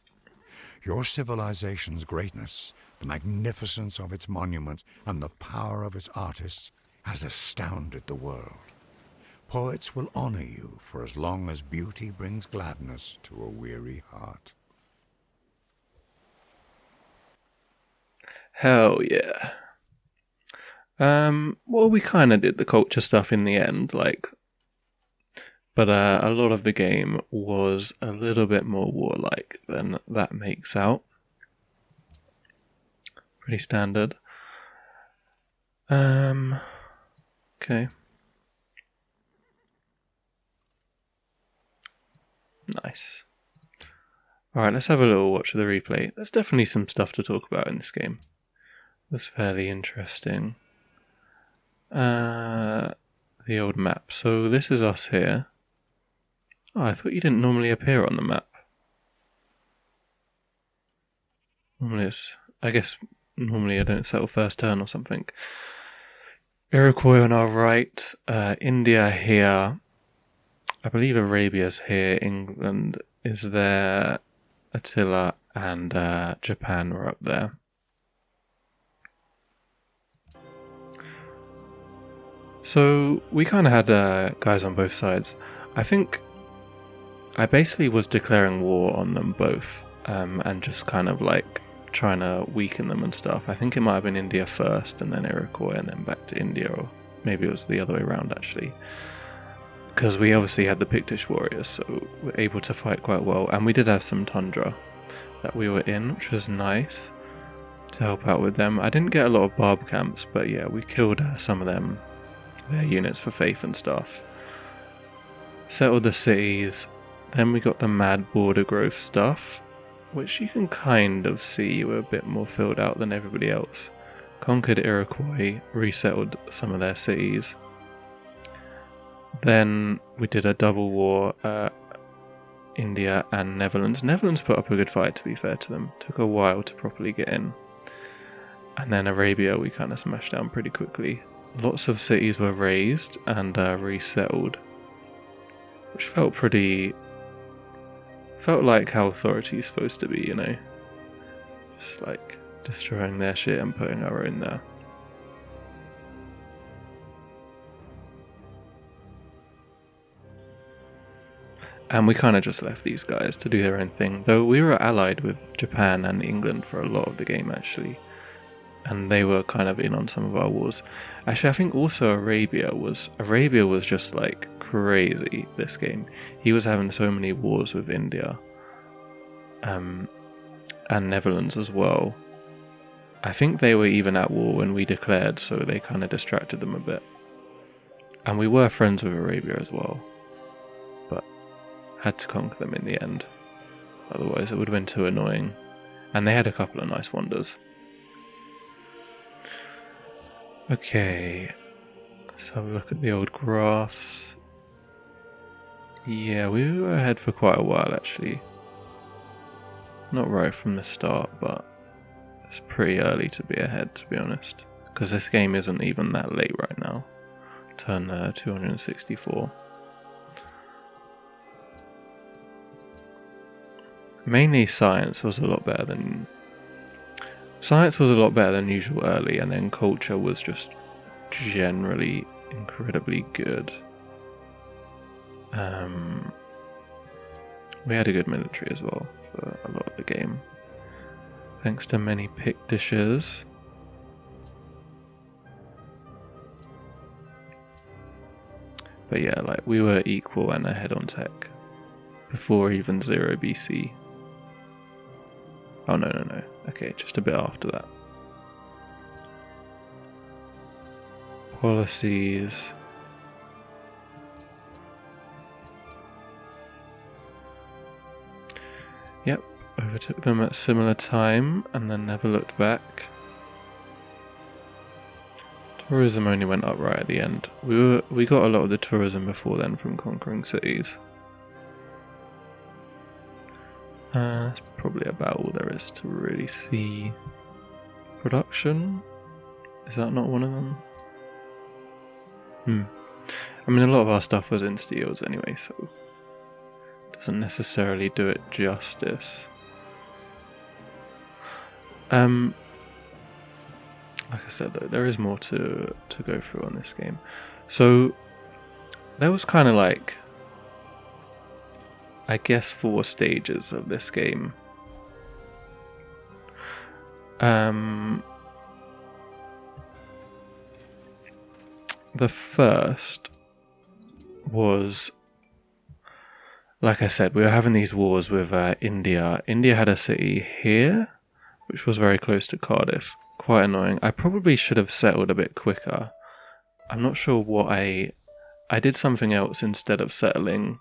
Your civilization's greatness, the magnificence of its monuments, and the power of its artists has astounded the world. Poets will honor you for as long as beauty brings gladness to a weary heart. Hell yeah. Well, we kind of did the culture stuff in the end, but a lot of the game was a little bit more warlike than that makes out. Pretty standard. Okay. Nice. Alright, let's have a little watch of the replay. There's definitely some stuff to talk about in this game. It was fairly interesting. The old map. So this is us here. Oh, I thought you didn't normally appear on the map. Normally I don't settle first turn or something. Iroquois on our right, India here. I believe Arabia's here, England is there, Attila and Japan were up there. So we kind of had guys on both sides. I think I basically was declaring war on them both and just kind of trying to weaken them and stuff. I think it might have been India first and then Iroquois and then back to India, or maybe it was the other way around actually. Because we obviously had the Pictish warriors, so we're able to fight quite well. And we did have some tundra that we were in, which was nice to help out with them. I didn't get a lot of barb camps, but yeah, we killed some of them, their units for faith and stuff. Settled the cities. Then we got the mad border growth stuff, which you can kind of see were a bit more filled out than everybody else. Conquered Iroquois, resettled some of their cities. Then we did a double war India and Netherlands. Netherlands put up a good fight, to be fair to them. Took a while to properly get in. And then Arabia we kind of smashed down pretty quickly. Lots of cities were razed and resettled, which felt like how authority is supposed to be, you know, just like destroying their shit and putting our own there. And we kind of just left these guys to do their own thing, though we were allied with Japan and England for a lot of the game actually, and they were kind of in on some of our wars. Actually, I think also Arabia was just like crazy this game. He was having so many wars with India, and Netherlands as well. I think they were even at war when we declared, so they kind of distracted them a bit. And we were friends with Arabia as well, but had to conquer them in the end. Otherwise it would have been too annoying. And they had a couple of nice wonders. Okay, let's have a look at the old graphs. Yeah, we were ahead for quite a while actually. Not right from the start, but it's pretty early to be ahead, to be honest. Because this game isn't even that late right now. Turn 264. Mainly science was a lot better than usual early, and then culture was just generally incredibly good. We had a good military as well for a lot of the game, thanks to many pick dishes. But yeah, like we were equal and ahead on tech before even 0 BC. Oh no. Okay, just a bit after that. Policies. Yep, overtook them at similar time and then never looked back. Tourism only went up right at the end. We got a lot of the tourism before then from conquering cities. That's probably about all there is to really see. Production? Is that not one of them? I mean, a lot of our stuff was in steels anyway, so it doesn't necessarily do it justice. Like I said though, there is more to go through on this game. So there was kind of like, I guess, 4 stages of this game. The first was, like I said, we were having these wars with India. India had a city here, which was very close to Cardiff. Quite annoying. I probably should have settled a bit quicker. I'm not sure what I did something else instead of settling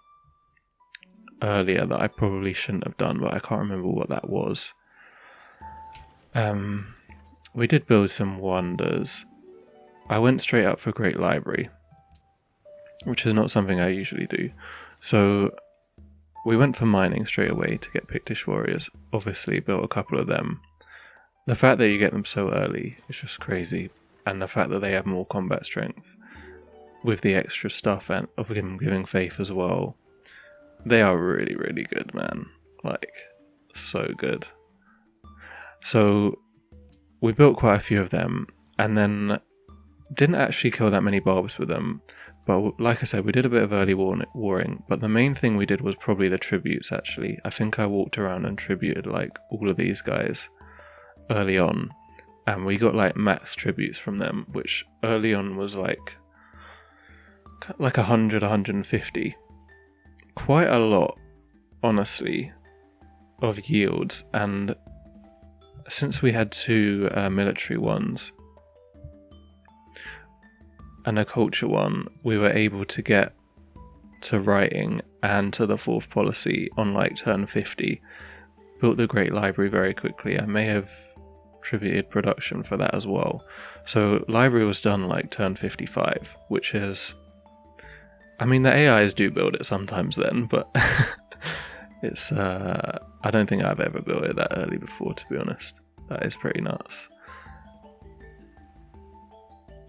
earlier that I probably shouldn't have done, but I can't remember what that was. We did build some wonders. I went straight up for Great Library, which is not something I usually do. So we went for mining straight away to get Pictish warriors. Obviously built a couple of them. The fact that you get them so early is just crazy, and the fact that they have more combat strength with the extra stuff and of them giving faith as well. They are really, really good, man. Like, so good. So we built quite a few of them, and then didn't actually kill that many barbs with them. But like I said, we did a bit of early warring, but the main thing we did was probably the tributes, actually. I think I walked around and tributed like all of these guys early on, and we got like max tributes from them, which early on was like 100, 150. Quite a lot, honestly, of yields. And since we had 2 military ones and a culture one, we were able to get to writing and to the 4th policy on like turn 50. Built the Great Library very quickly. I may have tributed production for that as well. So library was done like turn 55, which is, I mean, the AIs do build it sometimes then, but It's I don't think I've ever built it that early before, to be honest. That is pretty nuts.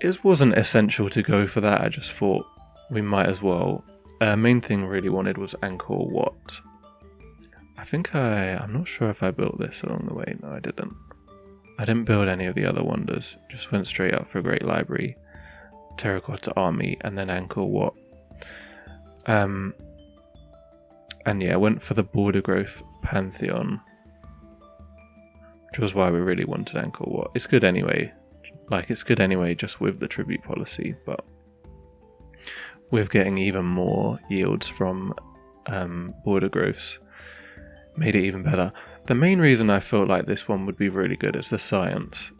It wasn't essential to go for that, I just thought we might as well. Main thing really wanted was Angkor Wat. I think I'm not sure if I built this along the way. No, I didn't. I didn't build any of the other wonders. Just went straight up for Great Library, Terracotta Army, and then Angkor Wat. And yeah, I went for the Border Growth Pantheon, which was why we really wanted Angkor Wat. It's good anyway. It's good anyway just with the tribute policy, but with getting even more yields from Border Growths made it even better. The main reason I felt like this one would be really good is the science.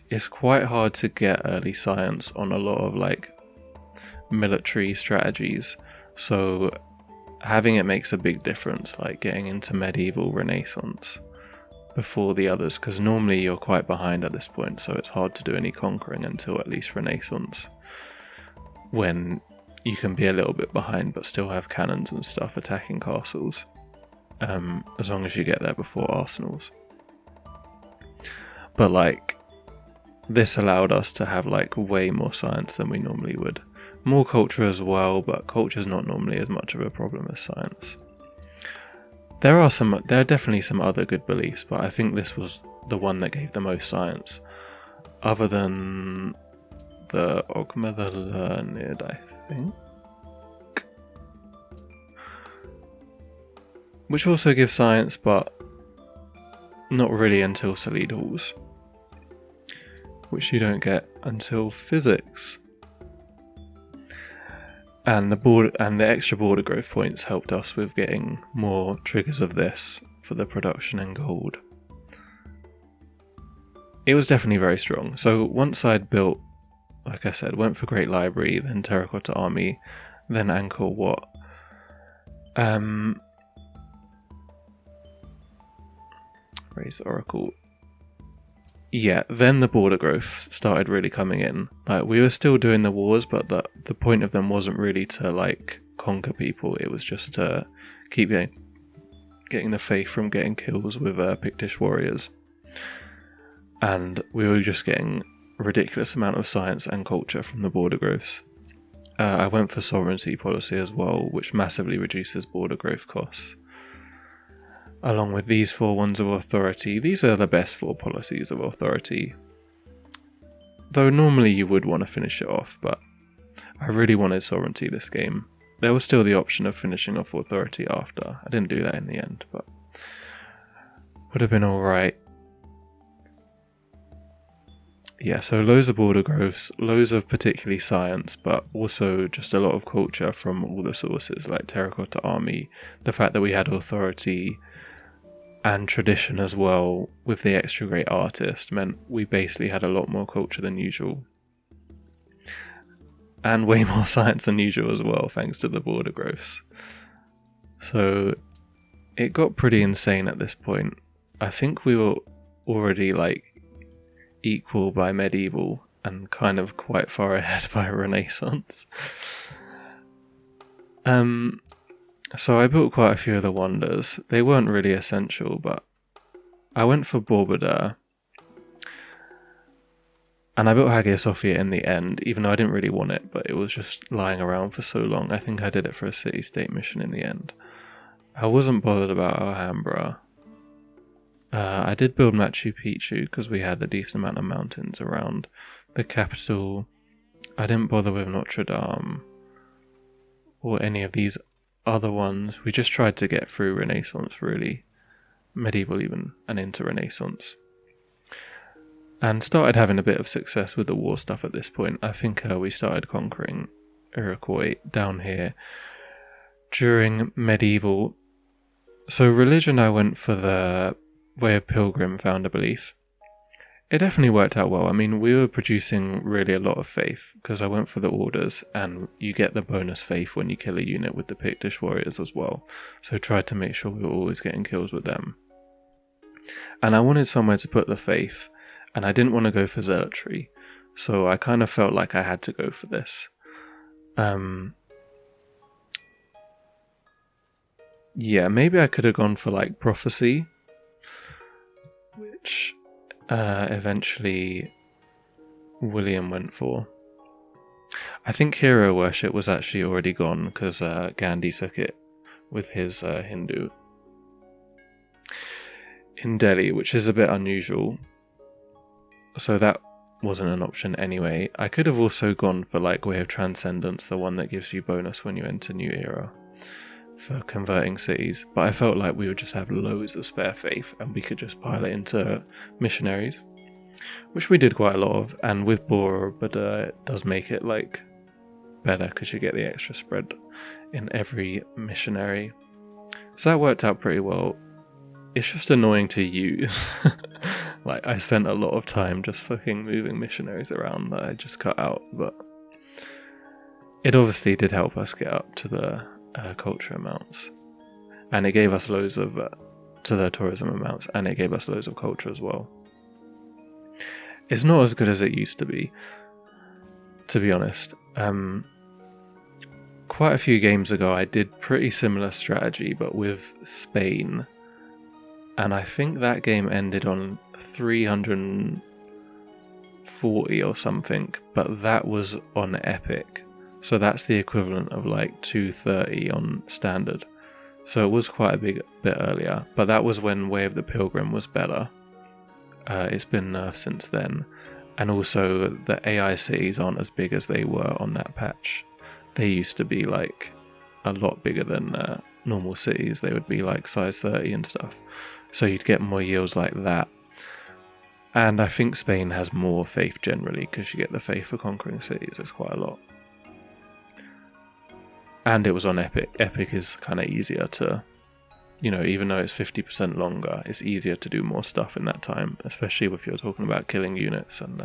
It's quite hard to get early science on a lot of military strategies, so having it makes a big difference, getting into medieval Renaissance before the others, because normally you're quite behind at this point, so it's hard to do any conquering until at least Renaissance, when you can be a little bit behind but still have cannons and stuff attacking castles, as long as you get there before arsenals. But this allowed us to have way more science than we normally would. More culture as well, but culture's not normally as much of a problem as science. There are definitely some other good beliefs, but I think this was the one that gave the most science, other than the Ogma the Learned, I think, which also gives science, but not really until Salid Halls, which you don't get until physics. And the extra border growth points helped us with getting more triggers of this for the production in gold. It was definitely very strong. So once I'd built, like I said, went for Great Library, then Terracotta Army, then Angkor Wat. Raise the Oracle. Yeah, then the border growth started really coming in. We were still doing the wars, but the point of them wasn't really to conquer people. It was just to keep getting the faith from getting kills with Pictish warriors. And we were just getting a ridiculous amount of science and culture from the border growths. I went for sovereignty policy as well, which massively reduces border growth costs. Along with these 4 ones of authority, these are the best 4 policies of authority. Though normally you would want to finish it off, but I really wanted sovereignty this game. There was still the option of finishing off authority after. I didn't do that in the end, but would have been alright. Yeah, so loads of border growths, loads of particularly science, but also just a lot of culture from all the sources, like Terracotta Army, the fact that we had authority and tradition as well with the extra great artist meant we basically had a lot more culture than usual. And way more science than usual as well, thanks to the border growths. So it got pretty insane at this point. I think we were already equal by medieval and kind of quite far ahead by Renaissance. So I built quite a few of the wonders. They weren't really essential, but I went for Borobudur. And I built Hagia Sophia in the end, even though I didn't really want it, but it was just lying around for so long. I think I did it for a city-state mission in the end. I wasn't bothered about Alhambra. I did build Machu Picchu because we had a decent amount of mountains around the capital. I didn't bother with Notre Dame or any of these other ones. We just tried to get through Renaissance, really, medieval even, and into Renaissance, and started having a bit of success with the war stuff at this point. I think we started conquering Iroquois down here during medieval. So religion, I went for the way of pilgrim founder belief. It definitely worked out well. I mean, we were producing really a lot of faith because I went for the orders, and you get the bonus faith when you kill a unit with the Pictish warriors as well. So I tried to make sure we were always getting kills with them. And I wanted somewhere to put the faith, and I didn't want to go for zealotry. So I kind of felt like I had to go for this. yeah, maybe I could have gone for like Prophecy, which eventually William went for. I think Hero Worship was actually already gone because Gandhi took it with his Hindu in Delhi, which is a bit unusual. So that wasn't an option anyway. I could have also gone for like Way of Transcendence, the one that gives you bonus when you enter New Era for converting cities, but I felt like we would just have loads of spare faith and we could just pile it into missionaries, which we did quite a lot of, and with Bora, but it does make it like better because you get the extra spread in every missionary. So that worked out pretty well. It's just annoying to use. Like, I spent a lot of time just fucking moving missionaries around that I just cut out, but it obviously did help us get up to the culture amounts, and it gave us loads of to the tourism amounts, and it gave us loads of culture as well. It's not as good as it used to be honest. Quite a few games ago I did pretty similar strategy but with Spain, and I think that game ended on 340 or something, but that was on Epic. So that's the equivalent of like 230 on standard. So it was quite a bit earlier, but that was when Way of the Pilgrim was better. It's been nerfed since then. And also the AI cities aren't as big as they were on that patch. They used to be like a lot bigger than normal cities. They would be like size 30 and stuff. So you'd get more yields like that. And I think Spain has more faith generally because you get the faith for conquering cities. It's quite a lot. And it was on Epic. Epic is kind of easier to, even though it's 50% longer, it's easier to do more stuff in that time, especially if you're talking about killing units and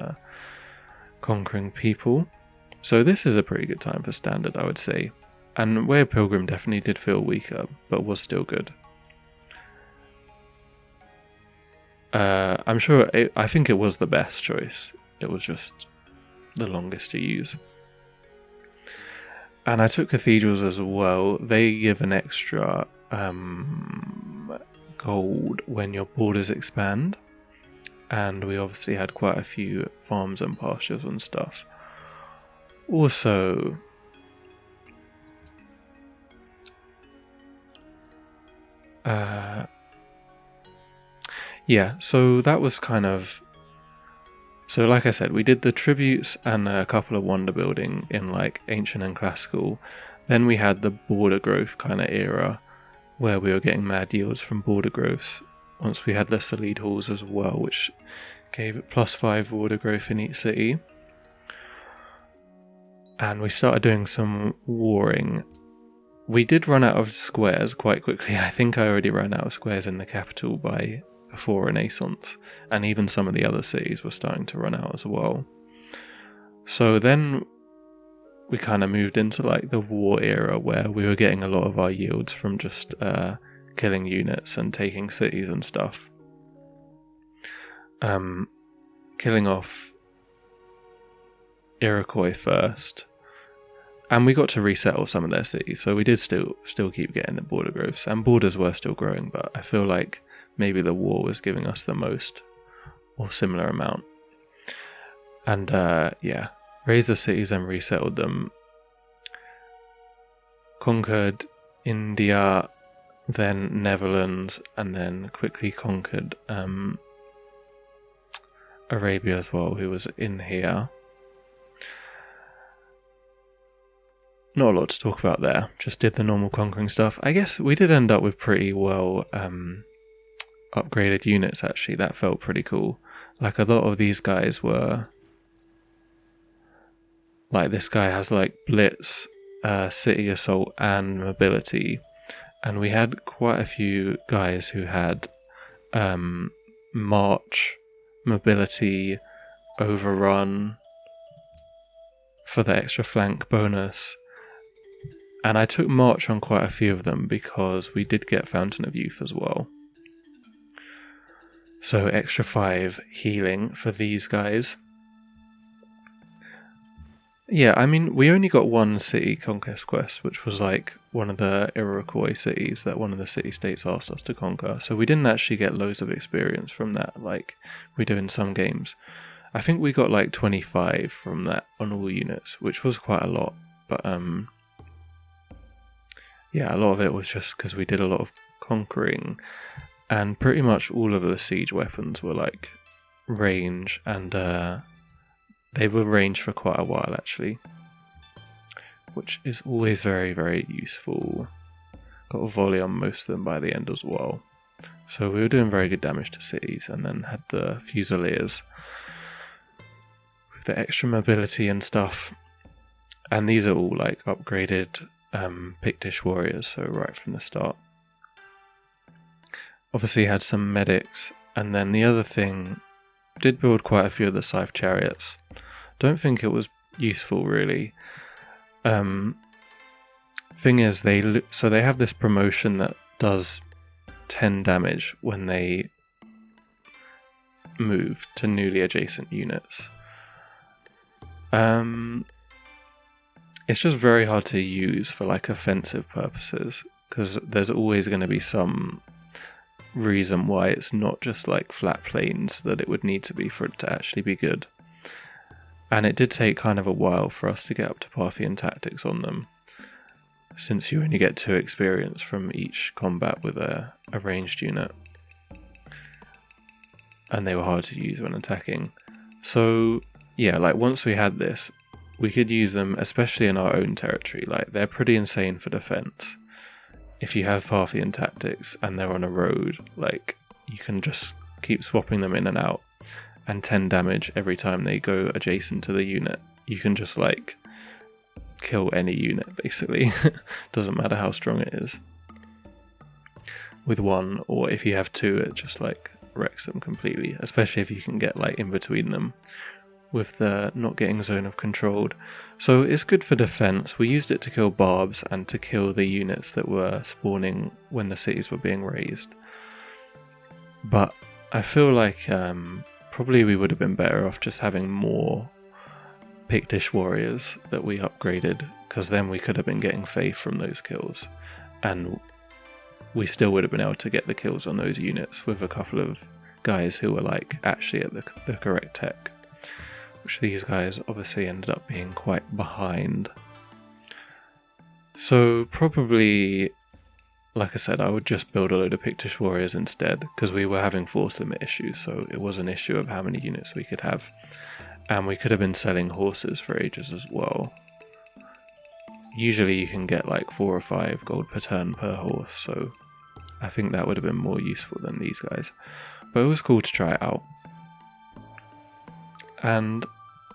conquering people. So this is a pretty good time for standard, I would say. And Way of Pilgrim definitely did feel weaker, but was still good. I'm sure, I think it was the best choice. It was just the longest to use. And I took cathedrals as well. They give an extra gold when your borders expand. And we obviously had quite a few farms and pastures and stuff. Also, yeah, so that was kind of... So like I said, we did the tributes and a couple of wonder building in like ancient and classical. Then we had the border growth kind of era where we were getting mad yields from border growths. Once we had the Salid halls as well, which gave it +5 border growth in each city. And we started doing some warring. We did run out of squares quite quickly. I think I already ran out of squares in the capital before Renaissance, and even some of the other cities were starting to run out as well. So then we kind of moved into like the war era where we were getting a lot of our yields from just killing units and taking cities and stuff. Killing off Iroquois first, and we got to resettle some of their cities, so we did still keep getting the border growths, and borders were still growing, but I feel like maybe the war was giving us the most or similar amount. And raised the cities and resettled them. Conquered India, then Netherlands, and then quickly conquered Arabia as well, who was in here. Not a lot to talk about there, just did the normal conquering stuff. I guess we did end up with pretty well upgraded units actually. That felt pretty cool. Like a lot of these guys were like, this guy has like blitz, city assault and mobility, and we had quite a few guys who had march, mobility, overrun for the extra flank bonus. And I took march on quite a few of them because we did get Fountain of Youth as well. So extra 5 healing for these guys. Yeah, I mean, we only got one city conquest quest, which was like one of the Iroquois cities that one of the city-states asked us to conquer. So we didn't actually get loads of experience from that like we do in some games. I think we got like 25 from that on all units, which was quite a lot. But yeah, a lot of it was just because we did a lot of conquering, and pretty much all of the siege weapons were like range, and they were range for quite a while actually, which is always very, very useful. Got a volley on most of them by the end as well. So we were doing very good damage to cities, and then had the Fusiliers with the extra mobility and stuff. And these are all like upgraded Pictish warriors, so right from the start. Obviously had some medics, and then the other thing, did build quite a few of the Scythe chariots. Don't think it was useful really. Thing is, they have this promotion that does 10 damage when they move to newly adjacent units. It's just very hard to use for like offensive purposes, because there's always going to be some reason why it's not just like flat plains that it would need to be for it to actually be good. And it did take kind of a while for us to get up to Parthian tactics on them, since you only get 2 experience from each combat with a ranged unit. And they were hard to use when attacking. So yeah, like once we had this, we could use them, especially in our own territory. Like they're pretty insane for defense. If you have Parthian tactics and they're on a road, like you can just keep swapping them in and out, and 10 damage every time they go adjacent to the unit. You can just like kill any unit basically. Doesn't matter how strong it is. With 1, or if you have 2, it just like wrecks them completely, especially if you can get like in between them with the not getting zone of controlled. So it's good for defense. We used it to kill barbs and to kill the units that were spawning when the cities were being raised. But I feel like probably we would have been better off just having more Pictish warriors that we upgraded, because then we could have been getting faith from those kills, and we still would have been able to get the kills on those units with a couple of guys who were like actually at the correct tech, which these guys obviously ended up being quite behind. So probably, like I said, I would just build a load of Pictish warriors instead, because we were having force limit issues, so it was an issue of how many units we could have. And we could have been selling horses for ages as well. Usually you can get like 4 or 5 gold per turn per horse, so I think that would have been more useful than these guys. But it was cool to try it out. And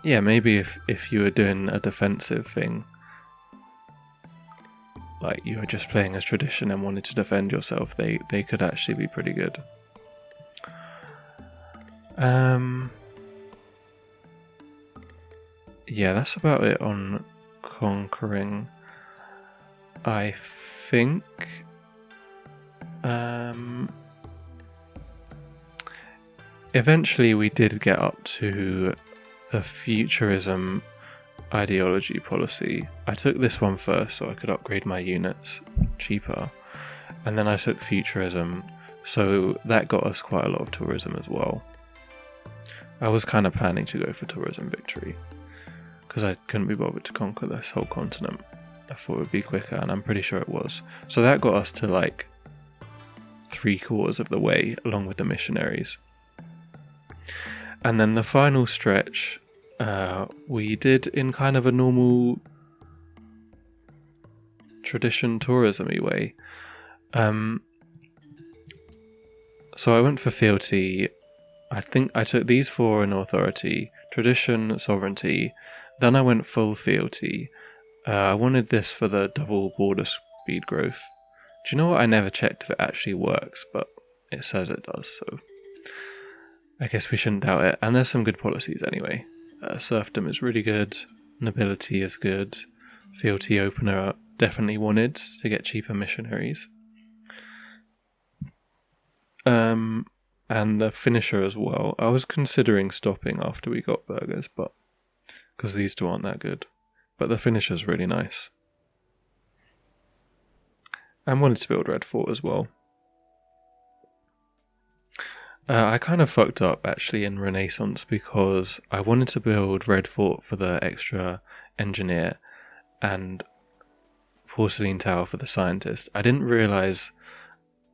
yeah, maybe if you were doing a defensive thing, like you were just playing as tradition and wanted to defend yourself, they could actually be pretty good. Yeah, that's about it on conquering, I think. Eventually we did get up to the futurism ideology policy. I took this one first so I could upgrade my units cheaper, and then I took futurism, so that got us quite a lot of tourism as well. I was kind of planning to go for tourism victory, because I couldn't be bothered to conquer this whole continent. I thought it would be quicker, and I'm pretty sure it was. So that got us to like 3/4 of the way, along with the missionaries. And then the final stretch, we did in kind of a normal tradition tourism-y way. So I went for fealty. I think I took these 4 in authority, tradition, sovereignty. Then I went full fealty. I wanted this for the double border speed growth. Do you know what? I never checked if it actually works, but it says it does, so I guess we shouldn't doubt it. And there's some good policies anyway. Serfdom is really good. Nobility is good. Fealty opener definitely wanted to get cheaper missionaries. And the finisher as well. I was considering stopping after we got burgers, but because these 2 aren't that good. But the finisher's really nice. and wanted to build Red Fort as well. I kind of fucked up actually in Renaissance because I wanted to build Red Fort for the extra engineer and Porcelain Tower for the scientist. I didn't realise,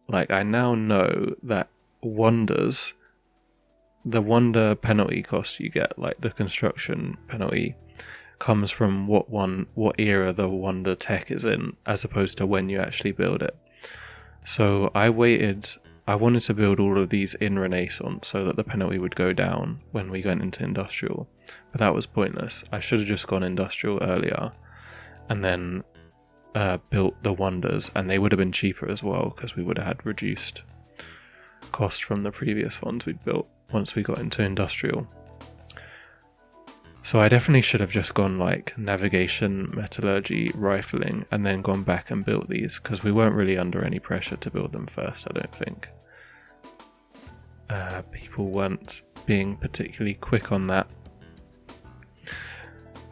like, I now know that wonders, the wonder penalty cost you get, like the construction penalty, comes from what era the wonder tech is in, as opposed to when you actually build it. So I wanted to build all of these in Renaissance so that the penalty would go down when we went into Industrial, but that was pointless. I should have just gone Industrial earlier and then built the wonders, and they would have been cheaper as well because we would have had reduced cost from the previous ones we'd built once we got into Industrial. So I definitely should have just gone like navigation, metallurgy, rifling, and then gone back and built these, because we weren't really under any pressure to build them first, I don't think. People weren't being particularly quick on that.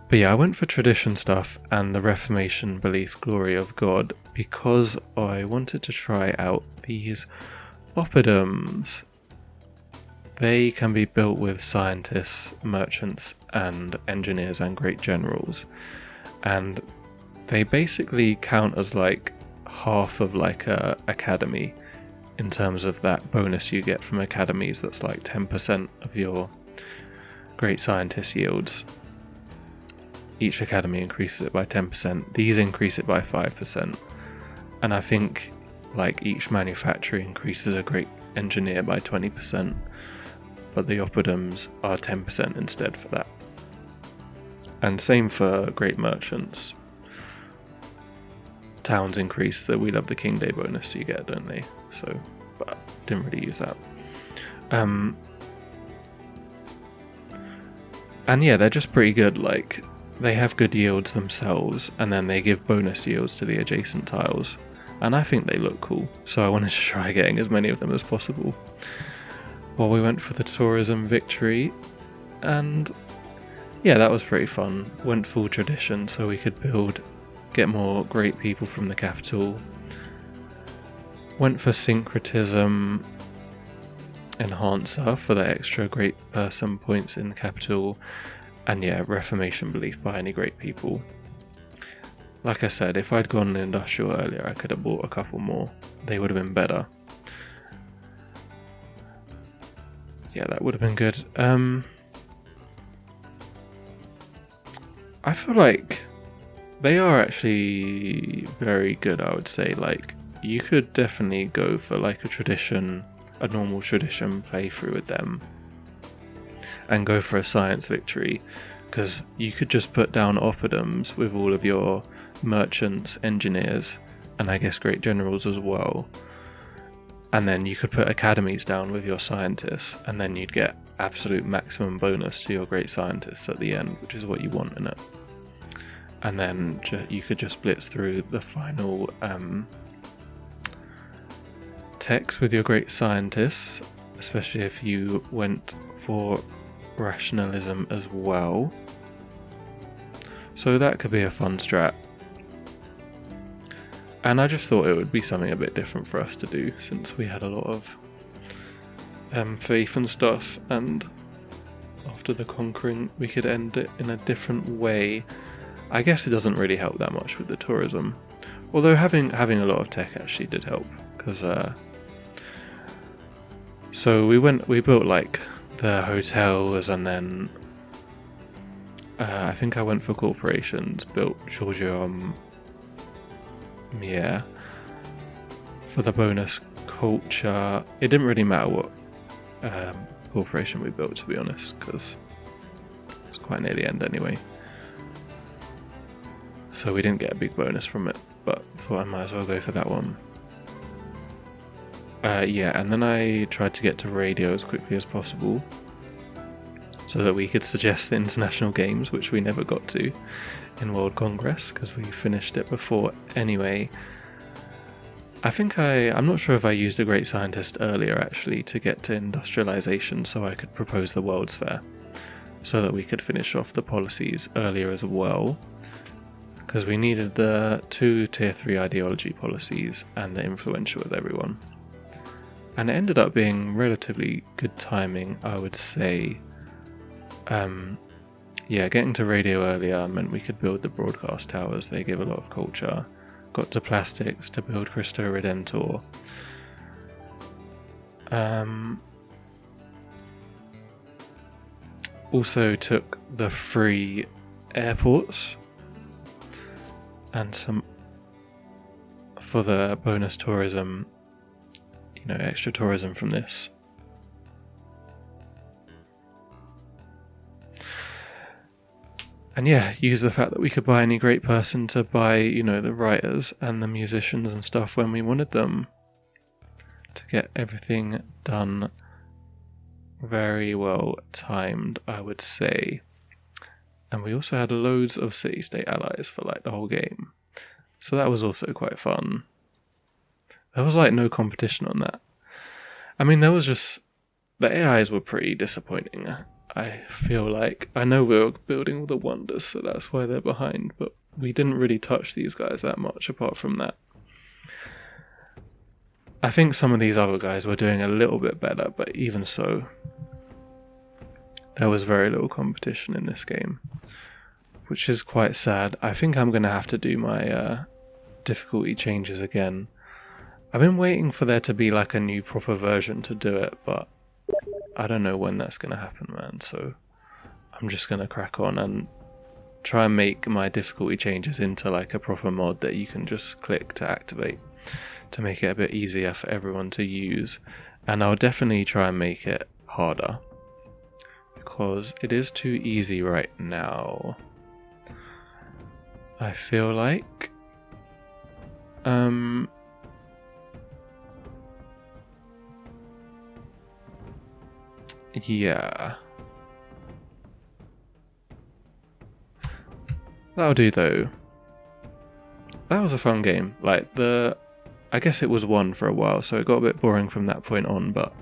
But yeah, I went for tradition stuff and the Reformation belief glory of God because I wanted to try out these oppidums. They can be built with scientists, merchants, and engineers and great generals, and they basically count as like half of like a academy in terms of that bonus you get from academies. That's like 10% of your great scientist yields. Each academy increases it by 10%. These increase it by 5%, and I think like each manufacturer increases a great engineer by 20%. But the oppidums are 10% instead for that. And same for great merchants. Towns increase the We Love the King Day bonus you get, don't they? So, but didn't really use that. And yeah, they're just pretty good. Like, they have good yields themselves, and then they give bonus yields to the adjacent tiles. And I think they look cool, so I wanted to try getting as many of them as possible. Well, we went for the tourism victory, and yeah, that was pretty fun. Went full tradition so we could get more great people from the capital. Went for syncretism enhancer for the extra great person points in the capital, and yeah, Reformation belief by any great people. Like I said, if I'd gone industrial earlier, I could have bought a couple more. They would have been better. Yeah, that would have been good. I feel like they are actually very good, I would say. Like, you could definitely go for like a normal tradition playthrough with them and go for a science victory, because you could just put down oppidums with all of your merchants, engineers, and I guess great generals as well. And then you could put academies down with your scientists, and then you'd get absolute maximum bonus to your great scientists at the end, which is what you want in it. And then you could just blitz through the final techs with your great scientists, especially if you went for rationalism as well. So that could be a fun strat. And I just thought it would be something a bit different for us to do, since we had a lot of faith and stuff, and after the conquering we could end it in a different way. I guess it doesn't really help that much with the tourism, although having a lot of tech actually did help, because so we built like the hotels, and then I think I went for corporations, built Georgium. Yeah, for the bonus culture, it didn't really matter what corporation we built, to be honest, because it's quite near the end anyway. So we didn't get a big bonus from it, but thought I might as well go for that one. Yeah, and then I tried to get to radio as quickly as possible so that we could suggest the international games, which we never got to in World Congress because we finished it before anyway. I think I'm not sure if I used a great scientist earlier actually to get to industrialization so I could propose the World's Fair, so that we could finish off the policies earlier as well, because we needed the 2 tier 3 ideology policies and the influential with everyone. And it ended up being relatively good timing, I would say. Yeah, getting to radio earlier meant we could build the broadcast towers. They give a lot of culture. Got to plastics to build Cristo Redentor. Also took the free airports and some for the bonus tourism, extra tourism from this. And yeah, use the fact that we could buy any great person to buy, the writers and the musicians and stuff when we wanted them, to get everything done very well timed, I would say. And we also had loads of city-state allies for the whole game. So that was also quite fun. There was no competition on that. I mean, there was just... the AIs were pretty disappointing. I feel like... I know we were building all the wonders, so that's why they're behind, but we didn't really touch these guys that much apart from that. I think some of these other guys were doing a little bit better, but even so, there was very little competition in this game, which is quite sad. I think I'm going to have to do my difficulty changes again. I've been waiting for there to be a new proper version to do it, but I don't know when that's going to happen, man, so I'm just going to crack on and try and make my difficulty changes into a proper mod that you can just click to activate, to make it a bit easier for everyone to use. And I'll definitely try and make it harder, because it is too easy right now, I feel like. Yeah. That'll do though. That was a fun game. I guess it was 1 for a while, so it got a bit boring from that point on, but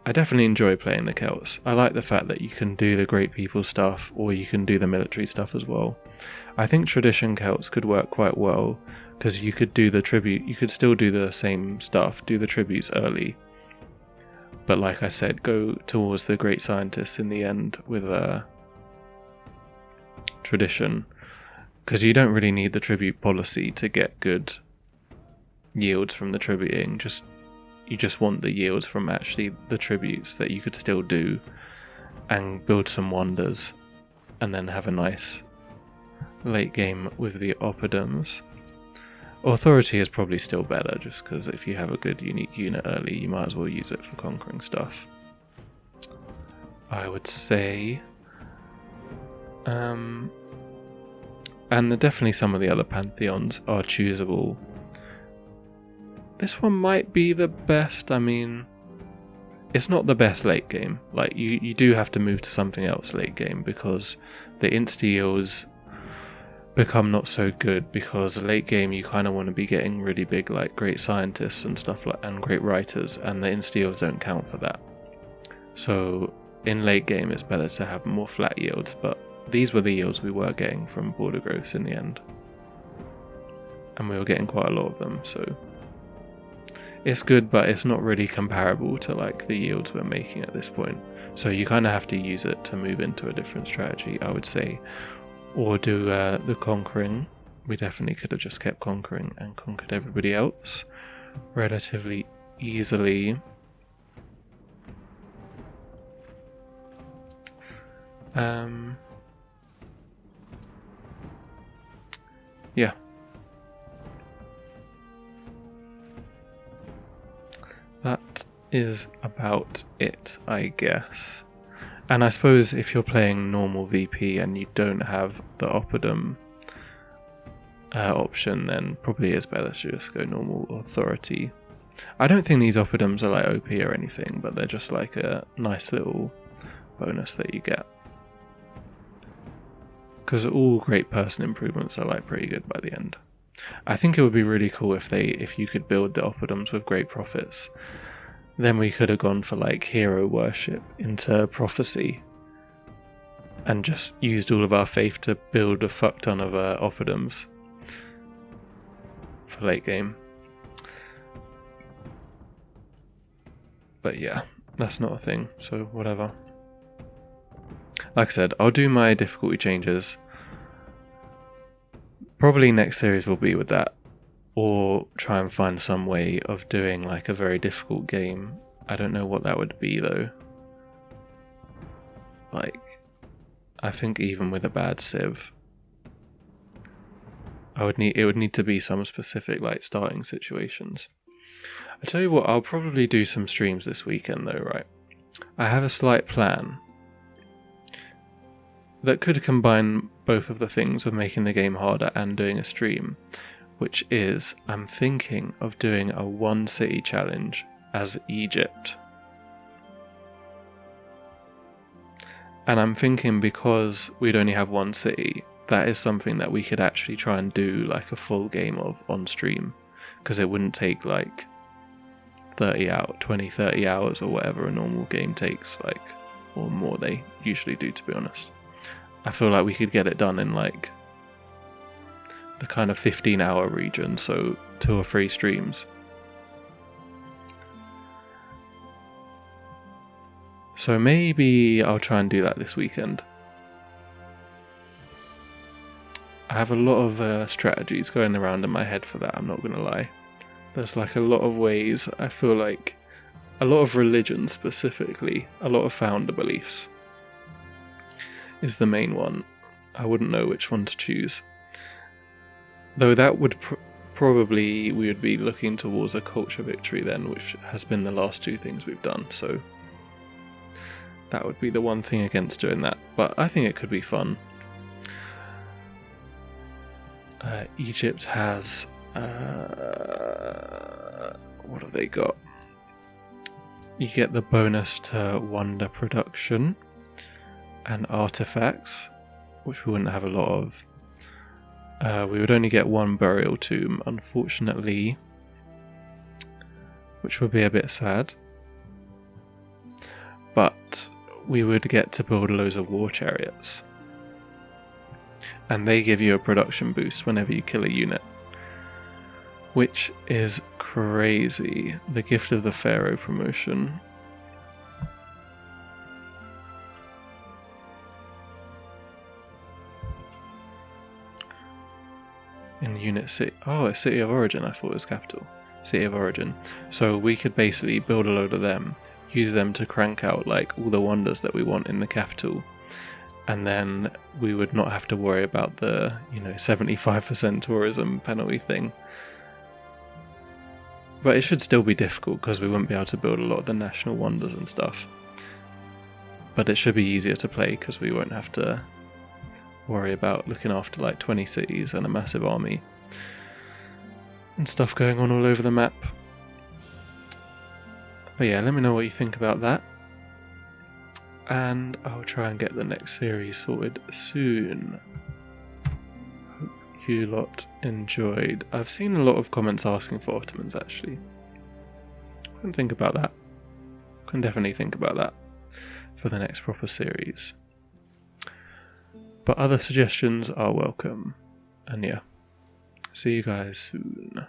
I definitely enjoy playing the Celts. I like the fact that you can do the great people stuff, or you can do the military stuff as well. I think tradition Celts could work quite well, because you could do the tribute, you could still do the same stuff, do the tributes early, but like I said, go towards the great scientists in the end with tradition, because you don't really need the tribute policy to get good yields from the tributing. You just want the yields from actually the tributes that you could still do and build some wonders, and then have a nice late game with the oppidums. Authority is probably still better, just because if you have a good unique unit early, you might as well use it for conquering stuff, I would say. And definitely some of the other pantheons are choosable. This one might be the best. I mean, it's not the best late game. You do have to move to something else late game, because the insta-yields become not so good, because late game you kind of want to be getting really big great scientists and stuff and great writers, and the insta-yields don't count for that. So in late game it's better to have more flat yields, but these were the yields we were getting from border growths in the end, and we were getting quite a lot of them, so it's good, but it's not really comparable to the yields we're making at this point. So you kind of have to use it to move into a different strategy, I would say, or do the conquering. We definitely could have just kept conquering and conquered everybody else relatively easily. Yeah. That is about it, I guess. And I suppose if you're playing normal VP and you don't have the oppidum option, then probably it's better to just go normal authority. I don't think these oppidums are OP or anything, but they're just a nice little bonus that you get. Because all great person improvements are pretty good by the end. I think it would be really cool if you could build the oppidums with great prophets. Then we could have gone for hero worship into prophecy, and just used all of our faith to build a fuck ton of oppidums for late game. But yeah, that's not a thing, so whatever. Like I said, I'll do my difficulty changes. Probably next series will be with that, or try and find some way of doing like a very difficult game. I don't know what that would be though. Like, I think even with a bad civ, it would need to be some specific like starting situations. I tell you what, I'll probably do some streams this weekend though, right? I have a slight plan that could combine both of the things of making the game harder and doing a stream, which is I'm thinking of doing a one city challenge as Egypt. And I'm thinking because we'd only have one city, that is something that we could actually try and do like a full game of on stream, because it wouldn't take like 30 hours or whatever a normal game takes, like, or more they usually do, to be honest. I feel like we could get it done in like the kind of 15-hour region, so 2 or 3 streams. So maybe I'll try and do that this weekend. I have a lot of strategies going around in my head for that, I'm not going to lie. There's like a lot of ways, I feel like a lot of religion specifically, a lot of founder beliefs is the main one. I wouldn't know which one to choose. Though that would probably, we would be looking towards a culture victory then, which has been the last 2 things we've done, so that would be the one thing against doing that, but I think it could be fun. Egypt has what have they got? You get the bonus to wonder production and artifacts, which we wouldn't have a lot of. We would only get 1 burial tomb, unfortunately, which would be a bit sad. But we would get to build loads of war chariots, and they give you a production boost whenever you kill a unit, which is crazy. The gift of the Pharaoh promotion. In unit city. Oh, it's city of origin. I thought it was capital. City of origin. So we could basically build a load of them, use them to crank out like all the wonders that we want in the capital, and then we would not have to worry about the 75% tourism penalty thing. But it should still be difficult because we wouldn't be able to build a lot of the national wonders and stuff. But it should be easier to play because we won't have to worry about looking after like 20 cities and a massive army and stuff going on all over the map. But yeah, let me know what you think about that, and I'll try and get the next series sorted soon. Hope you lot enjoyed. I've seen a lot of comments asking for Ottomans actually. I can think about that. Can definitely think about that for the next proper series. But other suggestions are welcome. And yeah, see you guys soon.